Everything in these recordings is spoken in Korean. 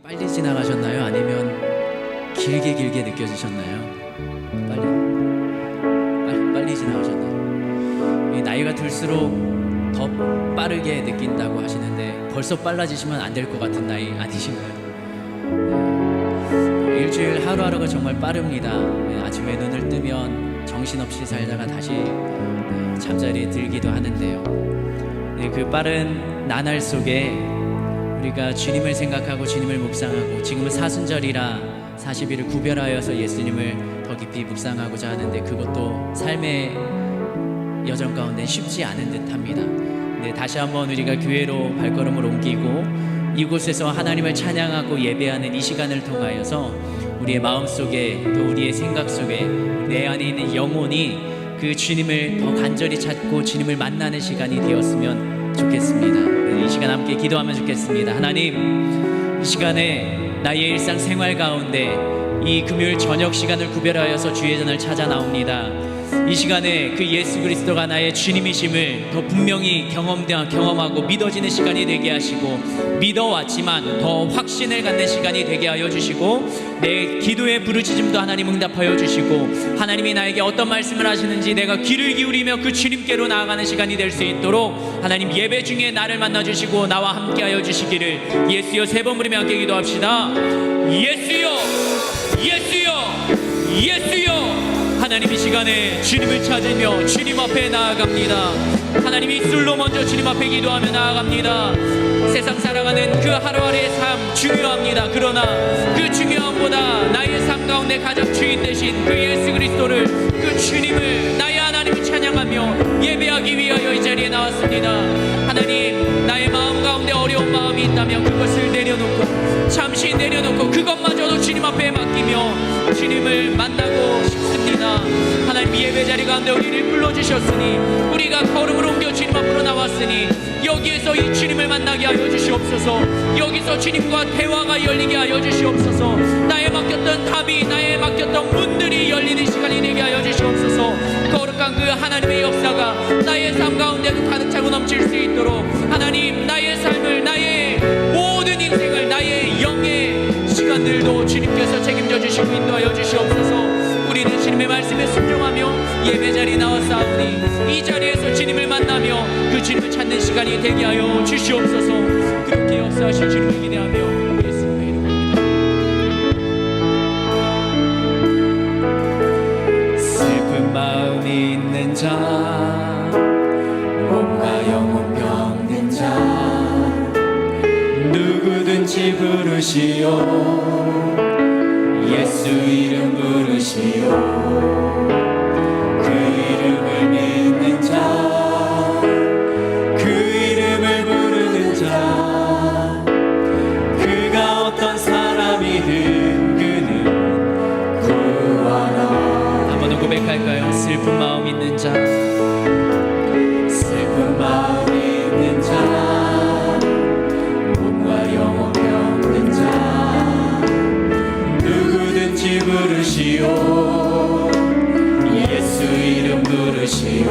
빨리 지나가셨나요? 아니면 길게 느껴지셨나요? 빨리 지나가셨나요? 이 나이가 들수록 더 빠르게 느낀다고 하시는데 벌써 빨라지시면 안 될 것 같은 나이 아니신가요? 일주일 하루하루가 정말 빠릅니다. 아침에 눈을 뜨면 정신없이 살다가 다시 잠자리에 들기도 하는데요. 그 빠른 나날 속에 우리가 주님을 생각하고 주님을 묵상하고, 지금은 사순절이라 40일을 구별하여서 예수님을 더 깊이 묵상하고자 하는데, 그것도 삶의 여정 가운데 쉽지 않은 듯합니다. 다시 한번 우리가 교회로 발걸음을 옮기고 이곳에서 하나님을 찬양하고 예배하는 이 시간을 통하여서 우리의 마음속에, 또 우리의 생각 속에, 내 안에 있는 영혼이 그 주님을 더 간절히 찾고 주님을 만나는 시간이 되었으면 좋겠습니다. 이 시간 함께 기도하면 좋겠습니다. 하나님, 이 시간에 나의 일상생활 가운데 이 금요일 저녁 시간을 구별하여서 주의 전을 찾아 나옵니다. 이 시간에 그 예수 그리스도가 나의 주님이심을 더 분명히 경험하고 믿어지는 시간이 되게 하시고, 믿어왔지만 더 확신을 갖는 시간이 되게 하여 주시고, 내 기도의 부르짖음도 하나님 응답하여 주시고, 하나님이 나에게 어떤 말씀을 하시는지 내가 귀를 기울이며 그 주님께로 나아가는 시간이 될 수 있도록 하나님 예배 중에 나를 만나 주시고 나와 함께 하여 주시기를 예수여 세 번 부르며 함께 기도합시다. 예수여, 예수여, 예수여. 하나님, 이 시간에 주님을 찾으며 주님 앞에 나아갑니다. 하나님, 입술로 먼저 주님 앞에 기도하며 나아갑니다. 세상 살아가는 그 하루하루의 삶 중요합니다. 그러나 그 중요함보다 나의 삶 가운데 가장 주인 되신 그 예수 그리스도를, 그 주님을, 나의 하나님을 찬양하며 예배하기 위하여 이 자리에 나왔습니다. 하나님, 나의 마음 가운데 어려운 마음이 있다면 그것을 내려놓고, 잠시 내려놓고 그것마저도 주님 앞에 맡기며 주님을 만나고 싶습니다. 하나님, 예배 자리 가운데 우리를 불러주셨으니, 우리가 걸음을 옮겨 주님 앞으로 나왔으니 여기에서 이 주님을 만나게 하여 주시옵소서. 여기서 주님과 대화가 열리게 하여 주시옵소서. 나의 맡겼던 답이, 나의 맡겼던 문들이 열리는 시간이 되게 하여 주시옵소서. 거룩한 그 하나님의 역사가 나의 삶 가운데도 가득 차고 넘칠 수 있도록 하나님, 나의 삶을, 나의 모든 인생을, 나의 영의 시간들도 주님께서 책임져 주시고 인도하여 주시옵소서. 우리는 주님의 말씀에 순종하며 예배 자리에 나왔사오니 이 자리에서 주님을 만나며 그 주님을 찾는 시간이 되게 하여 주시옵소서. 그렇게 역사하실 주님을 기대하며 예수님의 이름입니다. 슬픈 마음이 있는 자, 몸과 영혼 병든 자, 누구든지 부르시오. 예수 이름 부르시오. 그 이름을 믿는 자, 그 이름을 부르는 자, 그가 어떤 사람이든 그는 구하라. 한 번 더 고백할까요? 슬픈 마음 있는 자, 슬픈 마음 있는 자, 몸과 영혼 병든 자, 누구든지 부르시오. 예수 이름 부르시오.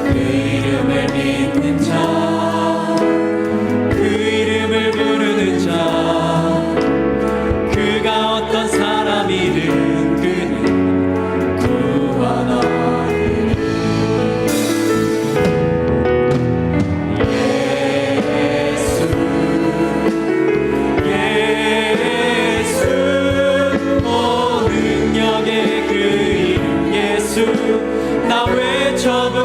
그 이름을 믿는 자, 그 이름을 부르는 자, 그가 어떤 사람이든 그는 구원하리라. 예수, 예수, 오 능력의 그 이름 예수, 나 외쳐부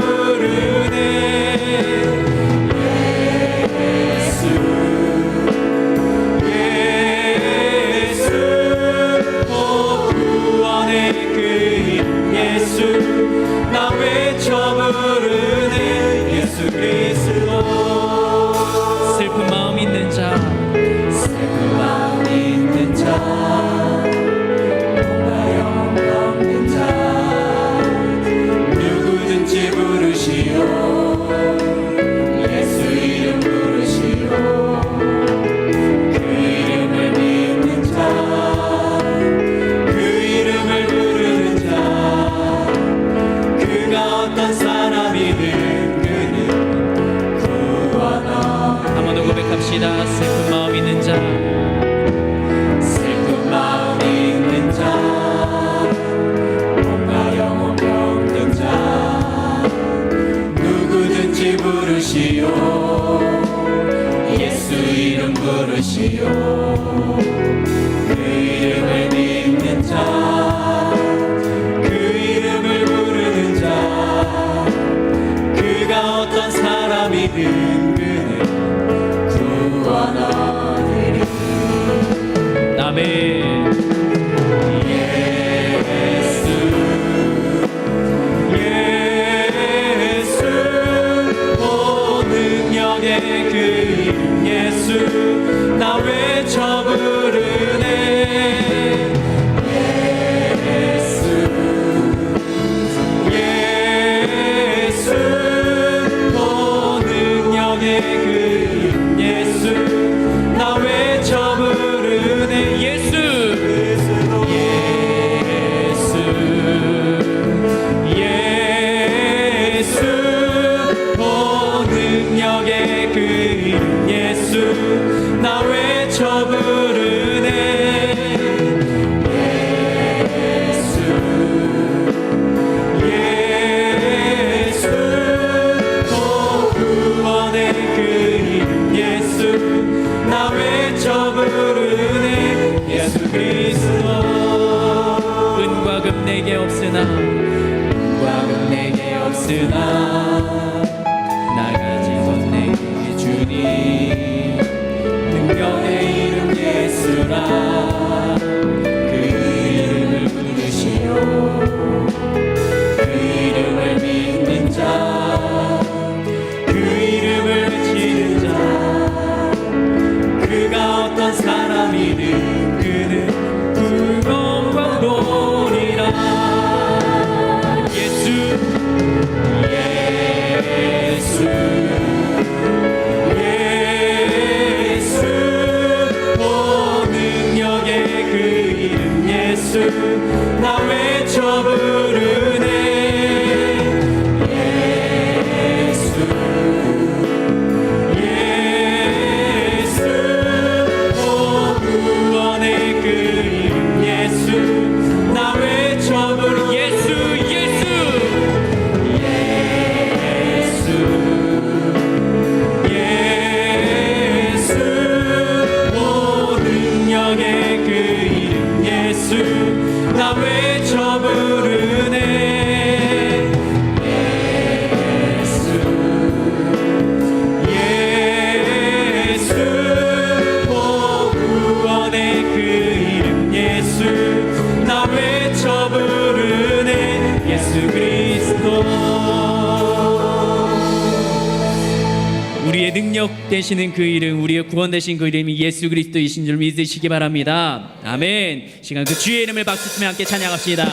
이름 부르시오. 그 이름을 믿는 자, 그 이름을 부르는 자, 그가 어떤 사람이든 그는 구원 얻으리. 아멘. 나 외쳐 부르네. 예수, 예수, 오 능력의 그 이름 예수, 나 외쳐 부르네. 예수, 예수, 예수, 오 능력의 그 이름 예수, 나 외쳐 부르네. 예수, 예수, 오 구원의 그 이름 예수, 나 외쳐 부르네. 예수 그리스도. 은과 금 내게 없으나, 은과 금 내게 없으나, 나 가진 것 내게 주니. 능력의 이름 예수라. 그 이름을 부르시오. 그 이름을 믿는 자, 그 이름을 외치는 자, 그가 어떤 사람이든 그는 구원과 노리라. 예수, 예수, 나 외쳐 부르네. 예수, 예수, 오 구원의 그 이름 예수, 나 외쳐 부르. 예수, 예수, 예수, 예수, 오 능력의 그 이름 예수, 나 외쳐 부르네. 예수, 예수, 오 구원의 그 이름 예수, 나 외쳐 부르네. 예수 그리스도. 우리의 능력 되시는 그 이름, 우리의 구원 되신 그 이름이 예수 그리스도이신 줄 믿으시기 바랍니다. 아멘. 시간 그 주의 이름을 박수치며 함께 찬양합시다.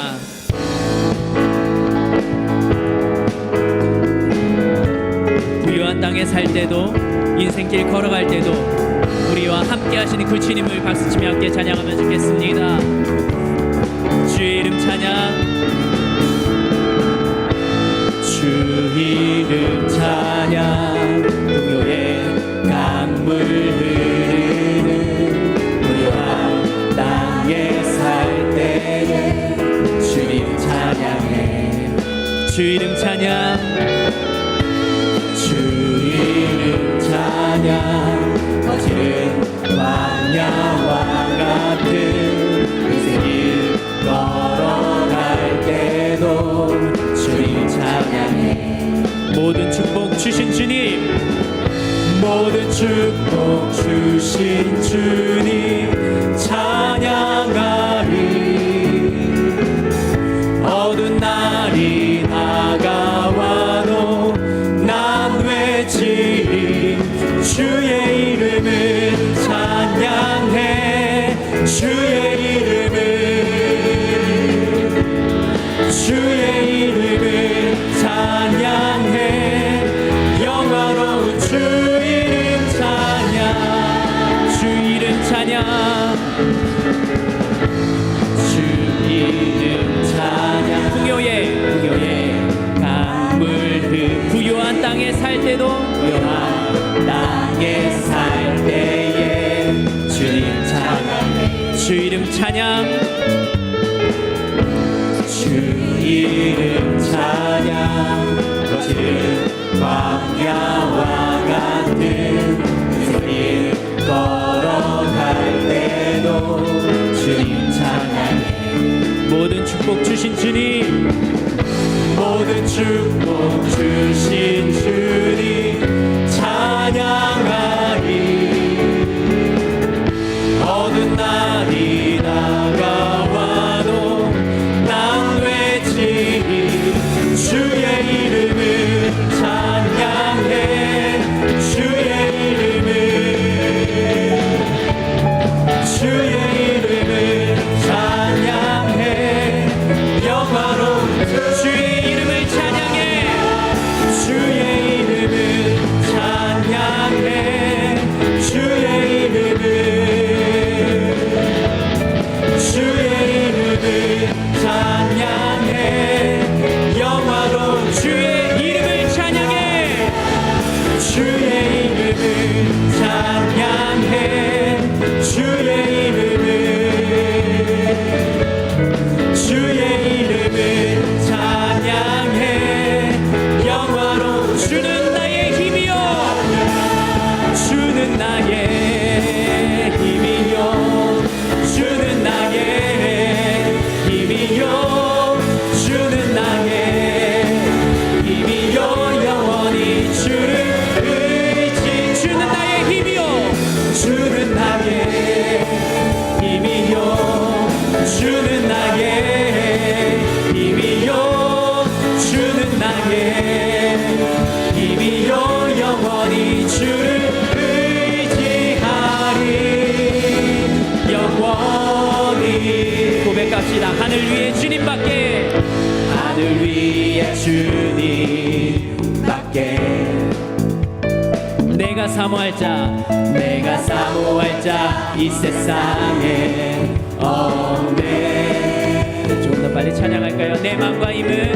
부유한 땅에 살 때도, 인생길 걸어갈 때도 우리와 함께 하시는 그 주님을 박수치며 함께 찬양하면 좋겠습니다. 주의 이름 찬양. 주 이름 찬양. 동요의 강물 흐르는 부유한 땅에 살 때에 주님 찬양해. 주 이름 찬양. 주 이름 찬양. 거칠은 광야와 같은 인생길 걸어갈 때도 주님 찬양해. 모든 축복 주신 주님, 모든 축복 주신 주님 찬양하리. 어두운 날이 다가와도 난 외치리. 주의 이름을 찬양해. 주의 이름을, 주의 이름을 찬양해. 영화로운 주 이름 찬양. 주 이름 찬양. 주 이름 찬양. 풍요의 강물 부유한 땅에 살 때도, 부유한 땅에 살 때에 주님 찬양해. 주 이름 찬양. 주 이름 찬양. 거칠은 광야와 같은 그 길 주신 주님, 모든 축복 주신 주님 찬양하리. 어두운 날이 다가와도 난 외치리. 주의 이름을 찬양해. 주의 이름을 주의 이름을 찬양해. 영화로운 주의 이름을 찬양해. 주의 이름을 찬양해. 주의 이름을 주의 이름을 찬양해. 영화로운 주의 이름을 찬양해. 주의 이름을 찬양해. 주의 이름을 주의 이름을 찬양해. 영화로운 주는 나의 힘이요, 주는 나의 힘이요. 주는 나의 힘이요. 주는 나의 힘이요. 영원히 주를 의지. 주는 나의 힘이요, 주는 나의 힘이요. 주는 나의 힘이요. 주는 나의 힘이요. 영원히 주를 의지하리. 영원히 고백합시다. 하늘 위에 주님밖에, 하늘 위에 주님밖에 내가 사모할 자, 내가 사모할 자 이 세상에 없네. 조금 더 빨리 찬양할까요? 내 맘과 힘은,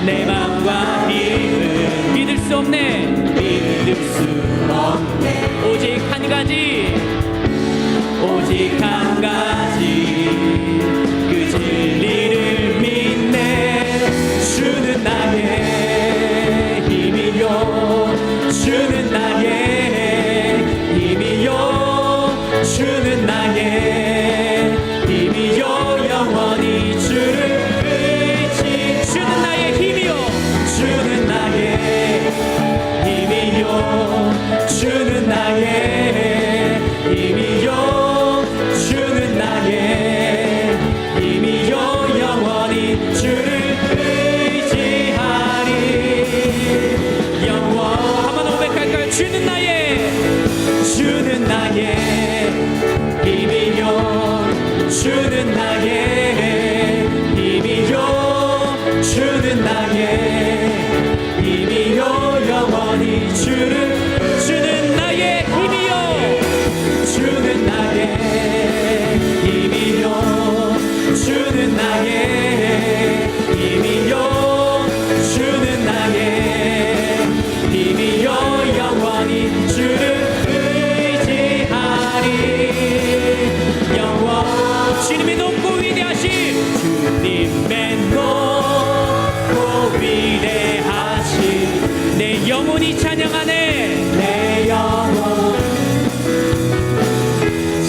내 맘과 힘은 믿을 수 없네. 믿을 수 없네. 오직 한 가지, 오직 한 가지 그 진리를 믿네. 주는 나의 힘이요. 주는 나의 힘이요. 주는 나의 힘이요. 영원히 주를 의지. 주는 나의 힘이요, 주는 나의 힘이요. 주는 나의 힘이요. 주는 나의 힘이요. 영원히 주를 의지하리. 영원 한번 고백할까요? 주는 나의 힘이요. 주는 나의 힘이요. 주는 나의 힘이요. 영원히 주를 주는 나의 힘이요, 주는 나의 힘이요. 주는 나의 힘이요. 주는 나의 힘이요. 영원히 주를 의지하리. 영원 주님의 높고 위대하심, 주님의 높고 위대하심 내 영혼이 찬양하네. 내 영혼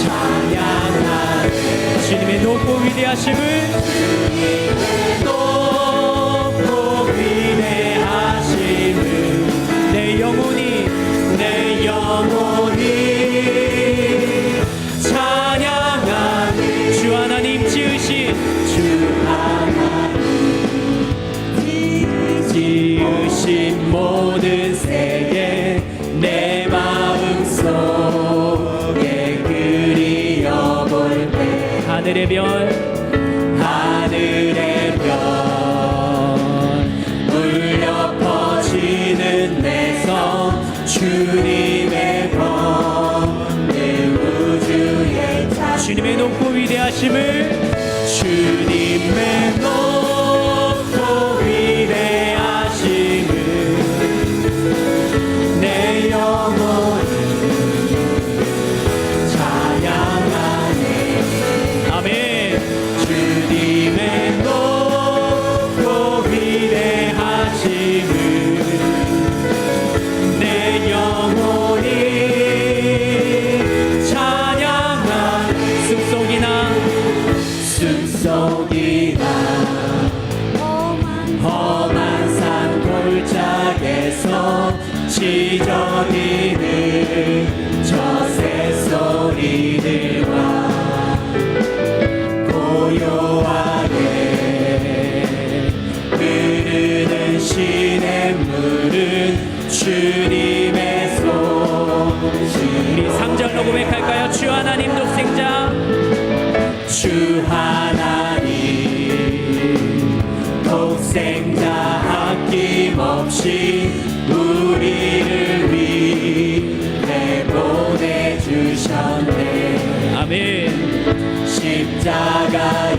찬양하네. 주님의 높고 위대하심을, 높고 위대하심을 내 영혼이 찬양하네. 주 하나님 지으신, 주 하나님 지으신 모든 세계 내 마음속에 그리워볼 때 하늘의 별, 하늘의 별 울려 퍼지는 내 성 주님의 번뇌 우주의 자 주님의 높고 위대하심을, 주님의 높고 위대하심을 내 영혼이 찬양하네. 아멘. 주님의 높고 위대하심을 내 영혼이 찬양하네. 숲속이나 숲속이 지저귀는 저 새소리들과 고요하게 흐르는 시냇물은 주님의 손. 우리 3절로 고백할까요? 주 하나님 독생자, 주 하나님 독생자 아낌없이 우리를 위해 보내주셨네. 아멘. 십자가에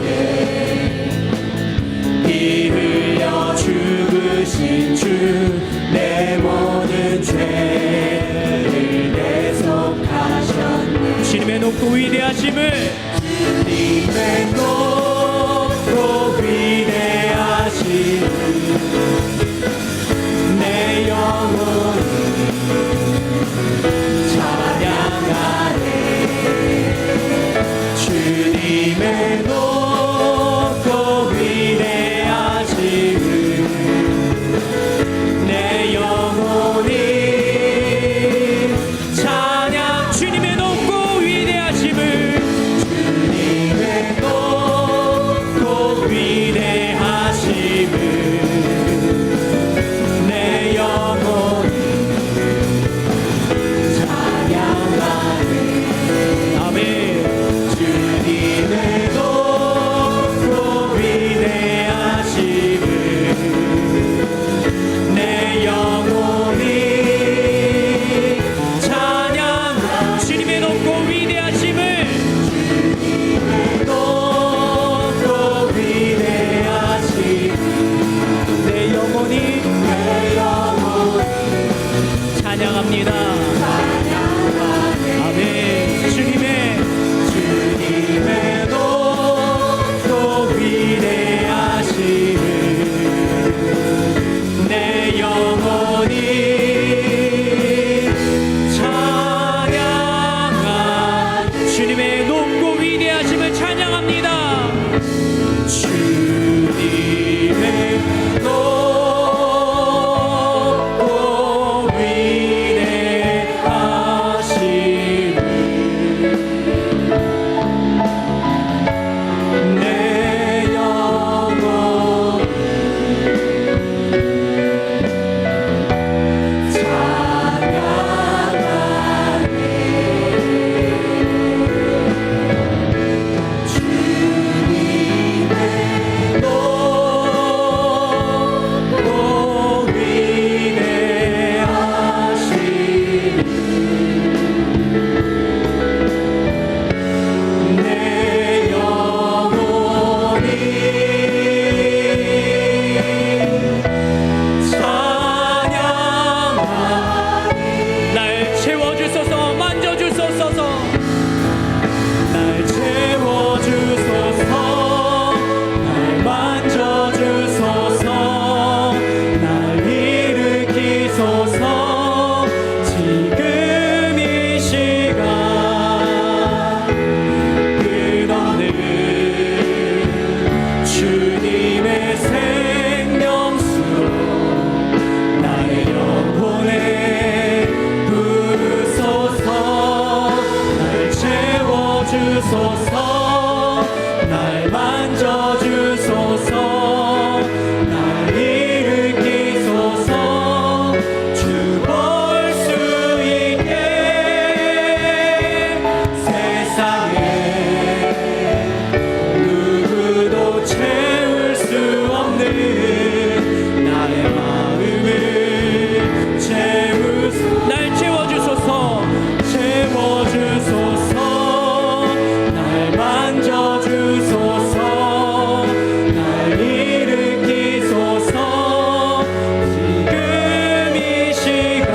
피 흘려 죽으신 주 내 모든 죄를 대속하셨네. 주님의 높고 위대하심을, 주님의 높고 위대하심을 내 영혼이 찬양하네. 주님의 높고 위대하심을 내 영혼이 찬양. 주님의 높고 위대하심을, 주님의 높고 위대하심을 내 영혼이 찬양하네. 아멘. 주님의 높고 위대하심을 내 영혼이 찬양. 주님의 높고 위대하심을, 높고 위대하심 내 영혼이 찬양합니다. 아멘. 주님의 높고 위대하심을 내 영혼이 찬양하. 주님의 높고 위대하심을 찬양합니다. 주님의 높고 위대하심을 내 영혼이 찬양하네. 주님의 높고 위대하심을 내 영혼이 찬양하니. 날 채워주소서, 만져주소서. 날 채워주소서. 날 만져주소서. 날 일으키소서. 지금 이 시간 끝없는 주님의 생명수로 나의 영혼에 부으소서. 날 채워주소서. 날 만져주소서. 날 일으키소서. 주 볼 수 있게 세상에 누구도 채울 수 없는 나의 마음을 채우소서. 날 채워주소서. 채워주소서. 날 만져주소서. 날 일으키소서. 지금 이 시간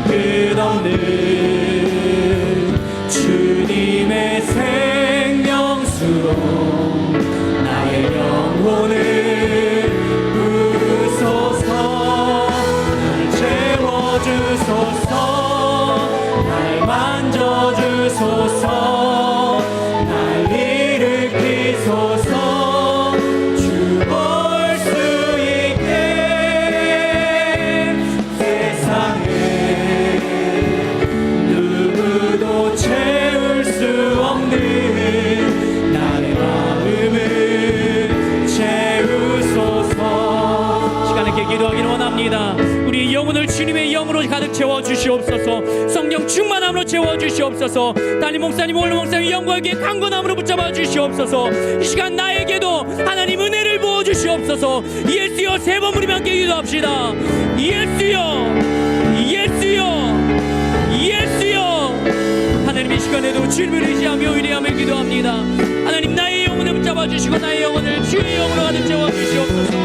끝없는 주님의 생명수로 나의 영혼을 부으소서. 날 채워주소서. 날 만져주소서. 날 일으키소서. 주 볼 수 있게 채워주시옵소서. 성령 충만함으로 채워주시옵소서. 담임 목사님, 원로 목사님 영광에게 강건함으로 붙잡아 주시옵소서. 이 시간 나에게도 하나님 은혜를 부어주시옵소서. 예수여, 세 번 우리 함께 기도합시다. 예수여, 예수여, 예수여. 하나님, 이 시간에도 주님을 의지하며 의뢰하며 기도합니다. 하나님, 나의 영혼을 붙잡아 주시고 나의 영혼을 주의 영으로 가득 채워 주시옵소서.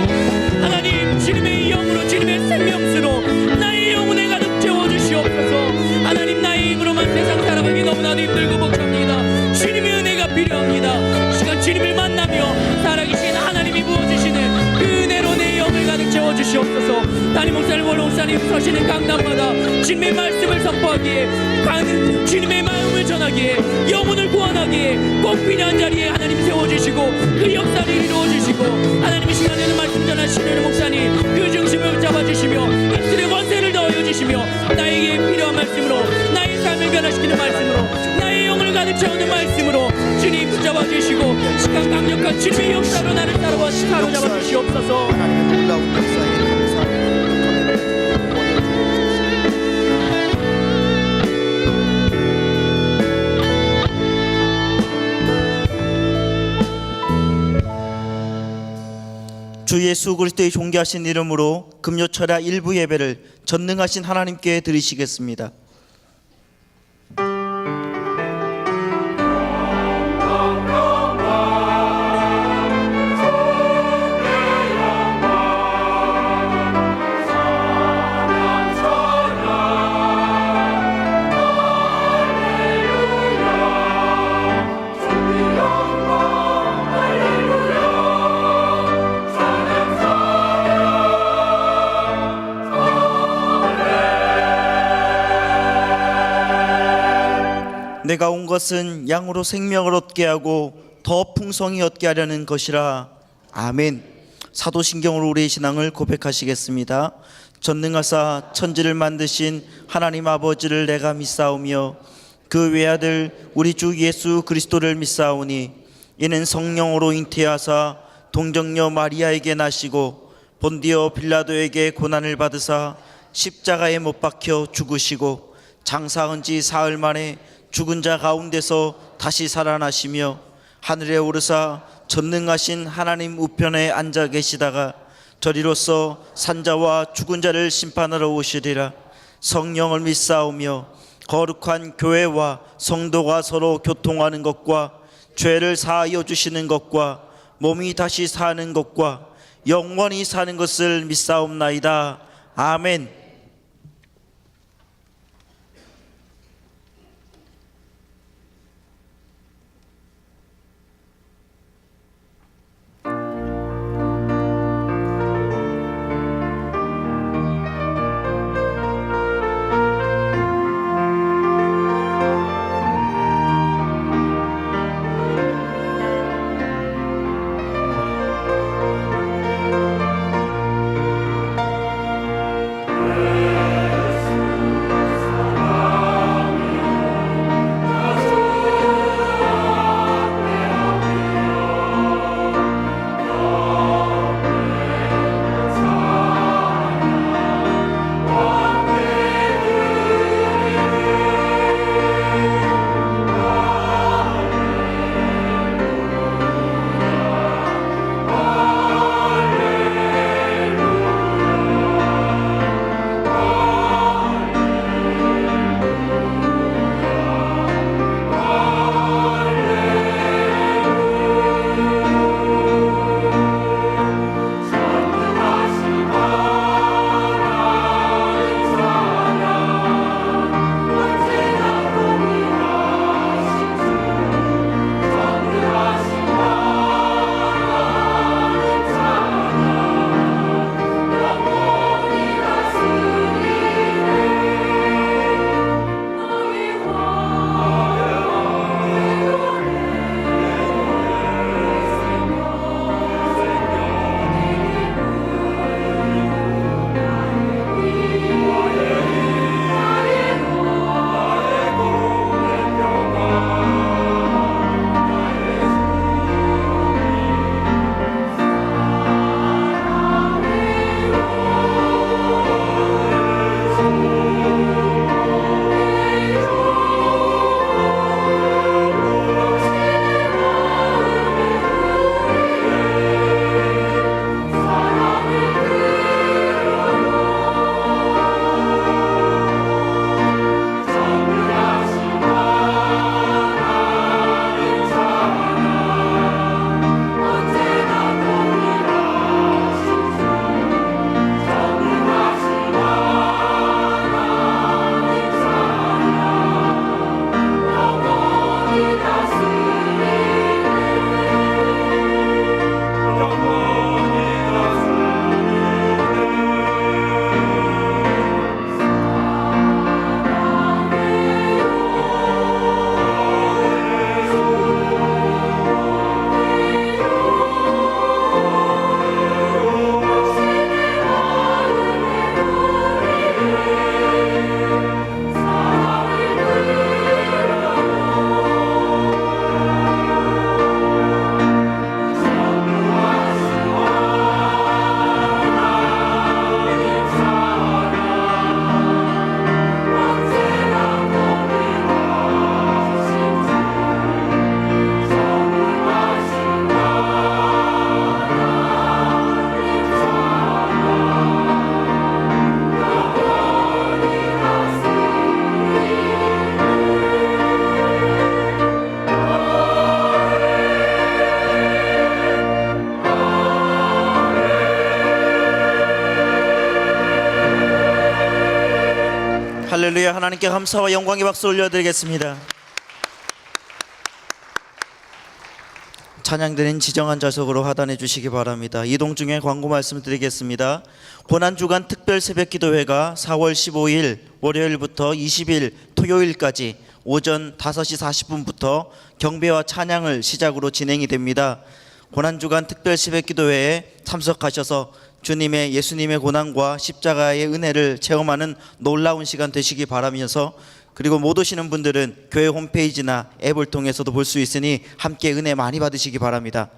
하나님, 주님의 영으로, 주님의 생명수로 나의 영혼에 가득 채워 주시옵소서. 하나님, 나의 힘으로만 세상 살아가기 너무나도 힘들고 벅찹니다. 주님의 은혜가 필요합니다. 이 시간 주님을 만나며 살아계신 하나님이 부어주시는 그 은혜로 내 영을 가득 채워 주시옵소서. 담임 목사님, 원로 목사님 서시는 강단마다 주님의 말씀을 선포하기에, 주님의 마음을 전하기에, 영혼을 구원하기에 꼭 필요한 자리에 하나님 세워주시고 그 역사를 이루어주시고, 하나님 이 시간에는 말씀 전하시는 목사님 그 중심을 붙잡아주시며 입술의 권세를 더하여주시며 나에게 필요한 말씀으로, 나의 삶을 변화시키는 말씀으로, 나의 영을 가득 채우는 말씀으로 주님 붙잡아주시고 시간 강력한 주님의 역사로 나를 따라와 사로잡아 주시옵소서. 하나님의 놀라운 역사에 감사합니다. 주 예수 그리스도의 존귀하신 이름으로 금요철야 일부 예배를 전능하신 하나님께 드리시겠습니다. 내가 온 것은 양으로 생명을 얻게 하고 더 풍성히 얻게 하려는 것이라. 아멘. 사도신경으로 우리의 신앙을 고백하시겠습니다. 전능하사 천지를 만드신 하나님 아버지를 내가 믿사오며 그 외아들 우리 주 예수 그리스도를 믿사오니 이는 성령으로 잉태하사 동정녀 마리아에게 나시고 본디오 빌라도에게 고난을 받으사 십자가에 못 박혀 죽으시고 장사한 지 사흘 만에 죽은 자 가운데서 다시 살아나시며 하늘에 오르사 전능하신 하나님 우편에 앉아 계시다가 저리로서 산자와 죽은 자를 심판하러 오시리라. 성령을 믿사오며 거룩한 교회와 성도가 서로 교통하는 것과 죄를 사하여 주시는 것과 몸이 다시 사는 것과 영원히 사는 것을 믿사옵나이다. 아멘. 하나님께 감사와 영광의 박수 올려드리겠습니다. 찬양드린 지정한 좌석으로 하단해 주시기 바랍니다. 이동 중에 광고 말씀드리겠습니다. 고난주간 특별 새벽기도회가 4월 15일 월요일부터 20일 토요일까지 오전 5시 40분부터 경배와 찬양을 시작으로 진행이 됩니다. 고난주간 특별 새벽기도회에 참석하셔서 주님의 예수님의 고난과 십자가의 은혜를 체험하는 놀라운 시간 되시기 바라면서, 그리고 못 오시는 분들은 교회 홈페이지나 앱을 통해서도 볼 수 있으니 함께 은혜 많이 받으시기 바랍니다.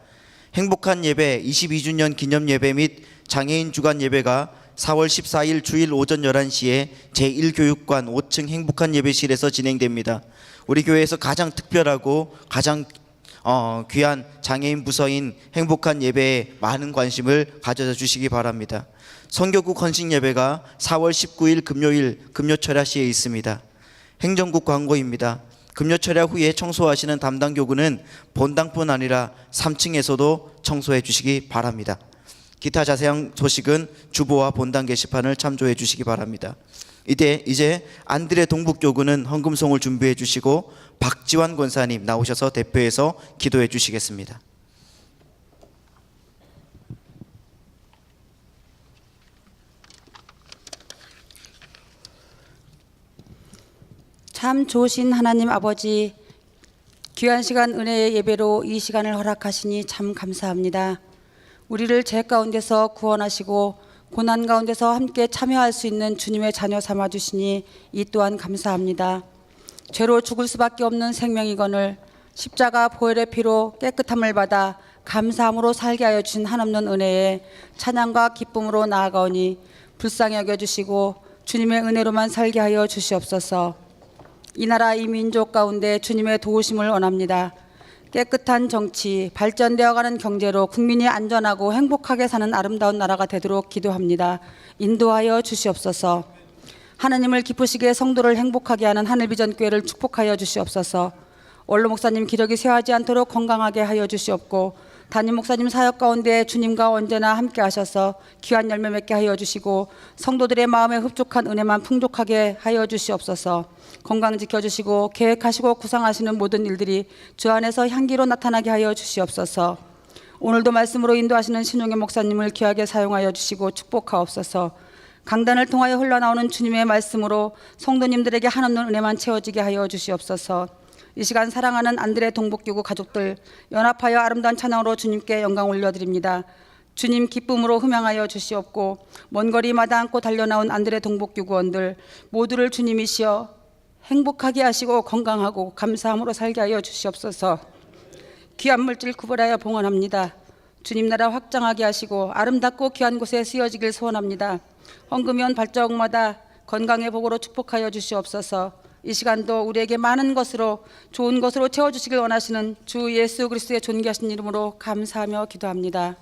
행복한 예배 22주년 기념 예배 및 장애인 주간 예배가 4월 14일 주일 오전 11시에 제1교육관 5층 행복한 예배실에서 진행됩니다. 우리 교회에서 가장 특별하고 가장 귀한 장애인 부서인 행복한 예배에 많은 관심을 가져다 주시기 바랍니다. 선교국 헌신 예배가 4월 19일 금요일 금요철야 시에 있습니다. 행정국 광고입니다. 금요철야 후에 청소하시는 담당 교구는 본당뿐 아니라 3층에서도 청소해 주시기 바랍니다. 기타 자세한 소식은 주보와 본당 게시판을 참조해 주시기 바랍니다. 이제 안드레 동북교구는 헌금송을 준비해 주시고 박지환 권사님 나오셔서 대표해서 기도해 주시겠습니다. 참 좋으신 하나님 아버지, 귀한 시간 은혜의 예배로 이 시간을 허락하시니 참 감사합니다. 우리를 죄 가운데서 구원하시고 고난 가운데서 함께 참여할 수 있는 주님의 자녀 삼아주시니 이 또한 감사합니다. 죄로 죽을 수밖에 없는 생명이건을 십자가 보혈의 피로 깨끗함을 받아 감사함으로 살게 하여 주신 한없는 은혜에 찬양과 기쁨으로 나아가오니 불쌍히 여겨주시고 주님의 은혜로만 살게 하여 주시옵소서. 이 나라 이 민족 가운데 주님의 도우심을 원합니다. 깨끗한 정치, 발전되어가는 경제로 국민이 안전하고 행복하게 사는 아름다운 나라가 되도록 기도합니다. 인도하여 주시옵소서. 하나님을 기쁘시게 성도를 행복하게 하는 하늘비전교회를 축복하여 주시옵소서. 원로 목사님 기력이 쇠하지 않도록 건강하게 하여 주시옵고, 담임 목사님 사역 가운데 주님과 언제나 함께 하셔서 귀한 열매 맺게 하여 주시고 성도들의 마음에 흡족한 은혜만 풍족하게 하여 주시옵소서. 건강 지켜주시고 계획하시고 구상하시는 모든 일들이 주 안에서 향기로 나타나게 하여 주시옵소서. 오늘도 말씀으로 인도하시는 신용의 목사님을 귀하게 사용하여 주시고 축복하옵소서. 강단을 통하여 흘러나오는 주님의 말씀으로 성도님들에게 한없는 은혜만 채워지게 하여 주시옵소서. 이 시간 사랑하는 안드레 동북교구 가족들 연합하여 아름다운 찬양으로 주님께 영광 올려드립니다. 주님 기쁨으로 흠양하여 주시옵고, 먼 거리 마다 않고 달려나온 안드레 동북교구원들 모두를 주님이시여 행복하게 하시고 건강하고 감사함으로 살게 하여 주시옵소서. 귀한 물질 구별하여 봉헌합니다. 주님 나라 확장하게 하시고 아름답고 귀한 곳에 쓰여지길 소원합니다. 헌금위원 발자국마다 건강의 복으로 축복하여 주시옵소서. 이 시간도 우리에게 많은 것으로 좋은 것으로 채워주시길 원하시는 주 예수 그리스도의 존귀하신 이름으로 감사하며 기도합니다.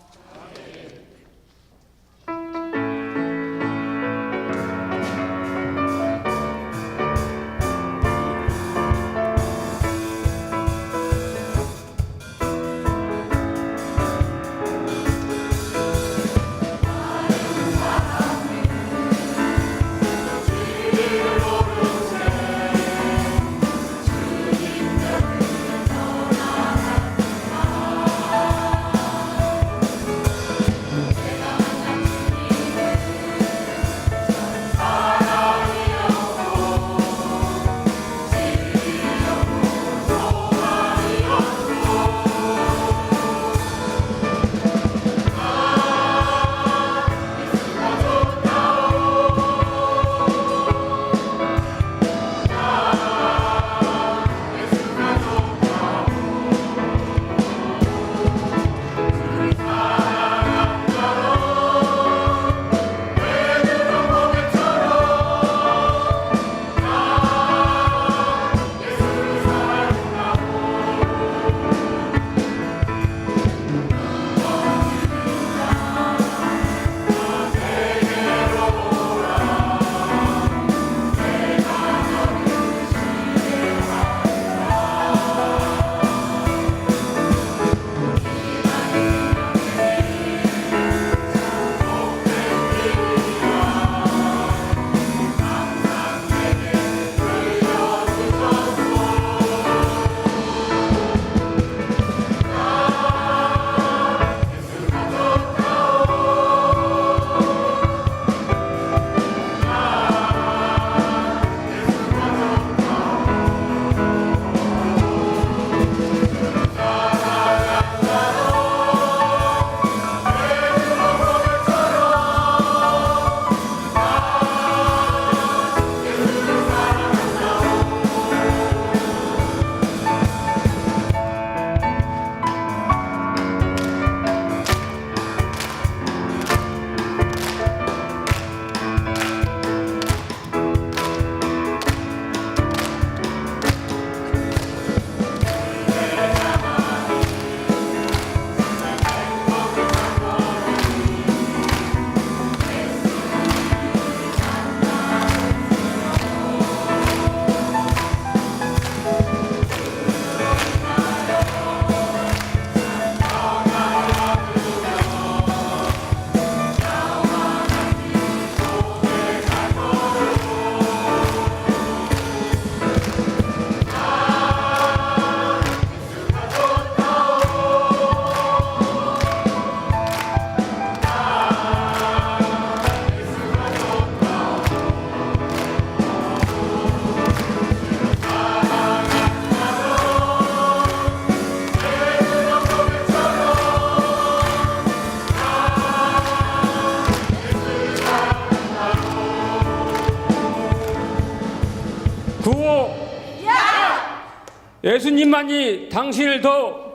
예수님만이 당신을 더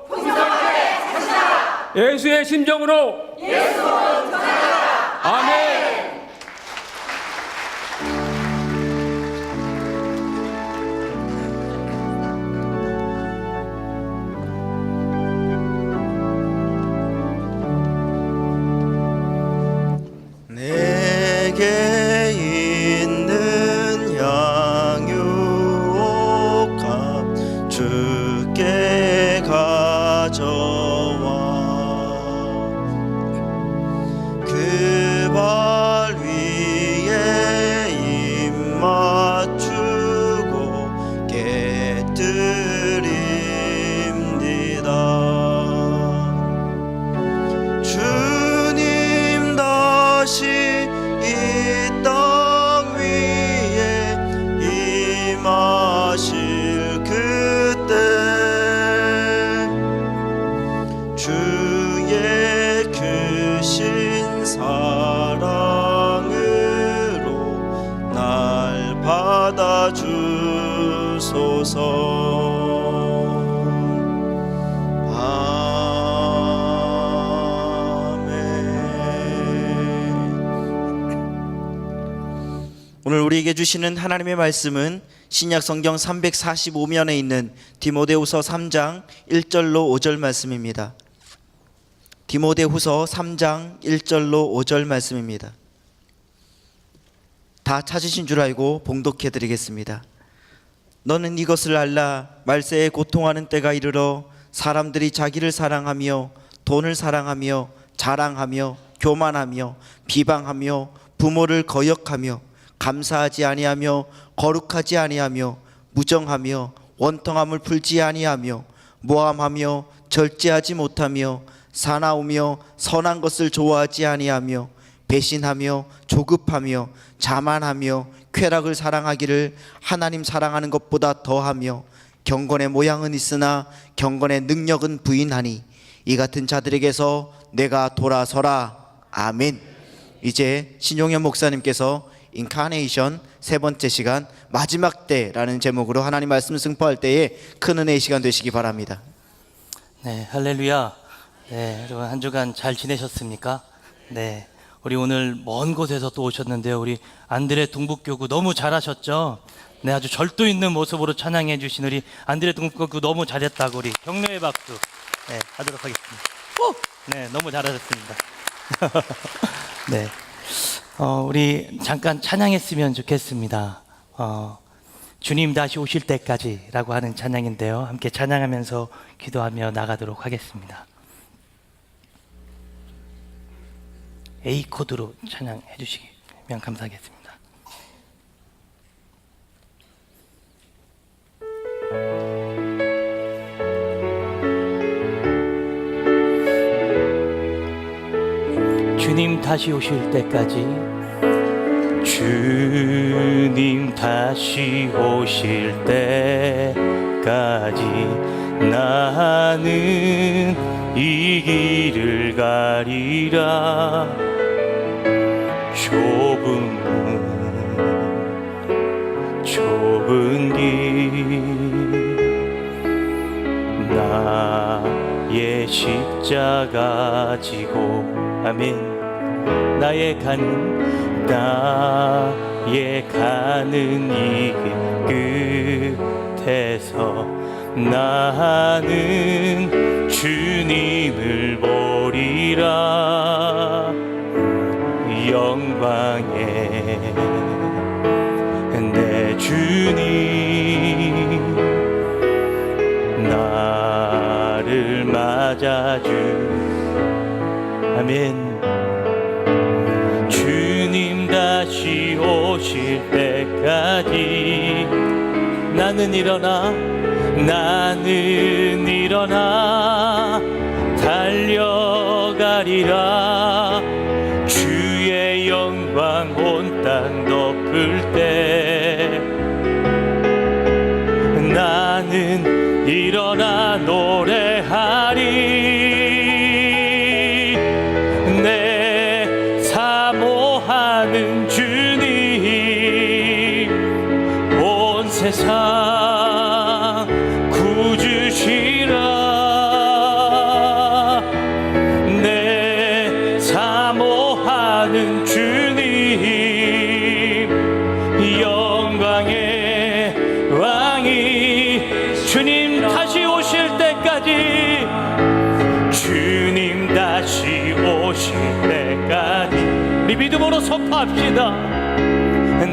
예수의 심정으로 아멘. 내게 있는 향유옥합 주께 가져와 그 발 위에 입 맞추고 깨뜨립니다. 주님 다시 이 땅 위에 임하실 그때 주의 크신 사랑으로 날 받아주소서. 오늘 우리에게 주시는 하나님의 말씀은 신약 성경 345면에 있는 디모데후서 3장 1절로 5절 말씀입니다. 디모데후서 3장 1절로 5절 말씀입니다. 다 찾으신 줄 알고 봉독해 드리겠습니다. 너는 이것을 알라. 말세에 고통하는 때가 이르러 사람들이 자기를 사랑하며 돈을 사랑하며 자랑하며 교만하며 비방하며 부모를 거역하며 감사하지 아니하며 거룩하지 아니하며 무정하며 원통함을 풀지 아니하며 모함하며 절제하지 못하며 사나우며 선한 것을 좋아하지 아니하며 배신하며 조급하며 자만하며 쾌락을 사랑하기를 하나님 사랑하는 것보다 더하며 경건의 모양은 있으나 경건의 능력은 부인하니 이 같은 자들에게서 내가 돌아서라. 아멘. 이제 신용현 목사님께서 인카네이션 세 번째 시간 마지막 때라는 제목으로 하나님 말씀 승포할 때에 큰 은혜의 시간 되시기 바랍니다. 네, 할렐루야. 네, 여러분 한 주간 잘 지내셨습니까? 네, 우리 오늘 먼 곳에서 또 오셨는데요. 우리 안드레 동북교구 너무 잘하셨죠? 네, 아주 절도 있는 모습으로 찬양해 주신 우리 안드레 동북교구 너무 잘했다고 우리 격려의 박수 네, 하도록 하겠습니다. 네, 너무 잘하셨습니다. 네, 우리 잠깐 찬양했으면 좋겠습니다. 주님 다시 오실 때까지라고 하는 찬양인데요. 함께 찬양하면서 기도하며 나가도록 하겠습니다. A 코드로 찬양해 주시면 감사하겠습니다. 주님 다시 오실 때까지 주님 다시 오실 때까지 나는 이 길을 가리라. 좁은 문 좁은 길 나의 십자가 지고 아멘. 나의 가는 이 끝에서 나는 주님을 보리라. 영광의 내 주님 나를 맞아주 아멘. 주님 다시 오실 때까지 나는 일어나 달려가리라. 주의 영광 온 땅 덮을 때 나는 일어나 노래하리. 내 사모하는 주님 온 세상 주님 다시 오실 때까지, 주님 다시 오실 때까지 우리 믿음으로 선포합시다.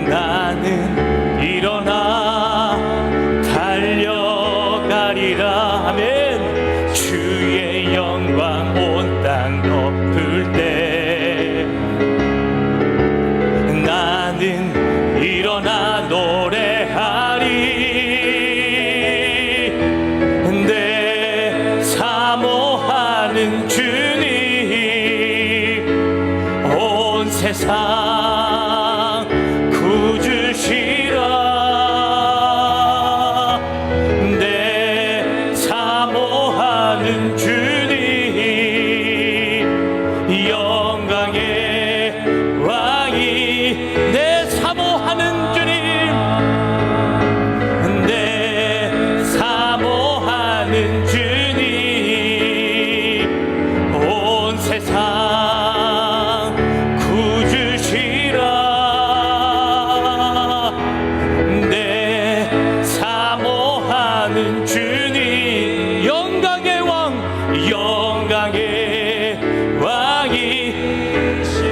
나는 일어나 달려가리라. 아멘. 주의 영광 온 땅 덮을 때 나는 일어나 노래하리. 내 사모하는 주님 온 세상 구주시라. 내 사모하는 주님 영광의 왕이, 내 사모하는 주님, 내 사모하는 주님 온 세상 구주시라. 내 사모하는 주님 영광의 왕, 영광의 왕이,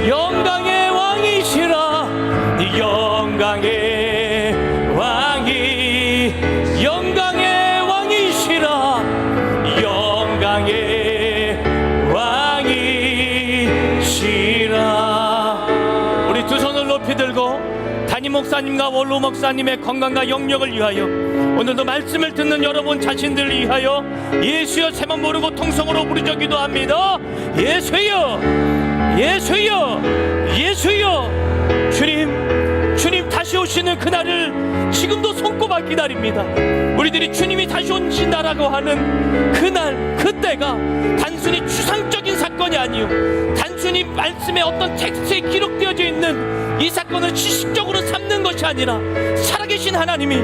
영광의 왕이시라. 영광의 왕이, 영광의 왕이시라. 영광의 왕이시라. 우리 두 손을 높이 들고 담임 목사님과 원로 목사님의 건강과 영역을 위하여, 오늘도 말씀을 듣는 여러분 자신들을 위하여 예수여 세번 모르고 통성으로 부르짖어 기도합니다. 예수여, 예수여, 예수여. 주님 다시 오시는 그날을 지금도 손꼽아 기다립니다. 우리들이 주님이 다시 오신다라고 하는 그날, 그때가 단순히 추상적인 사건이 아니요, 단순히 말씀의 어떤 텍스트에 기록되어져 있는 이 사건을 지식적으로 삼는 것이 아니라 살아계신 하나님이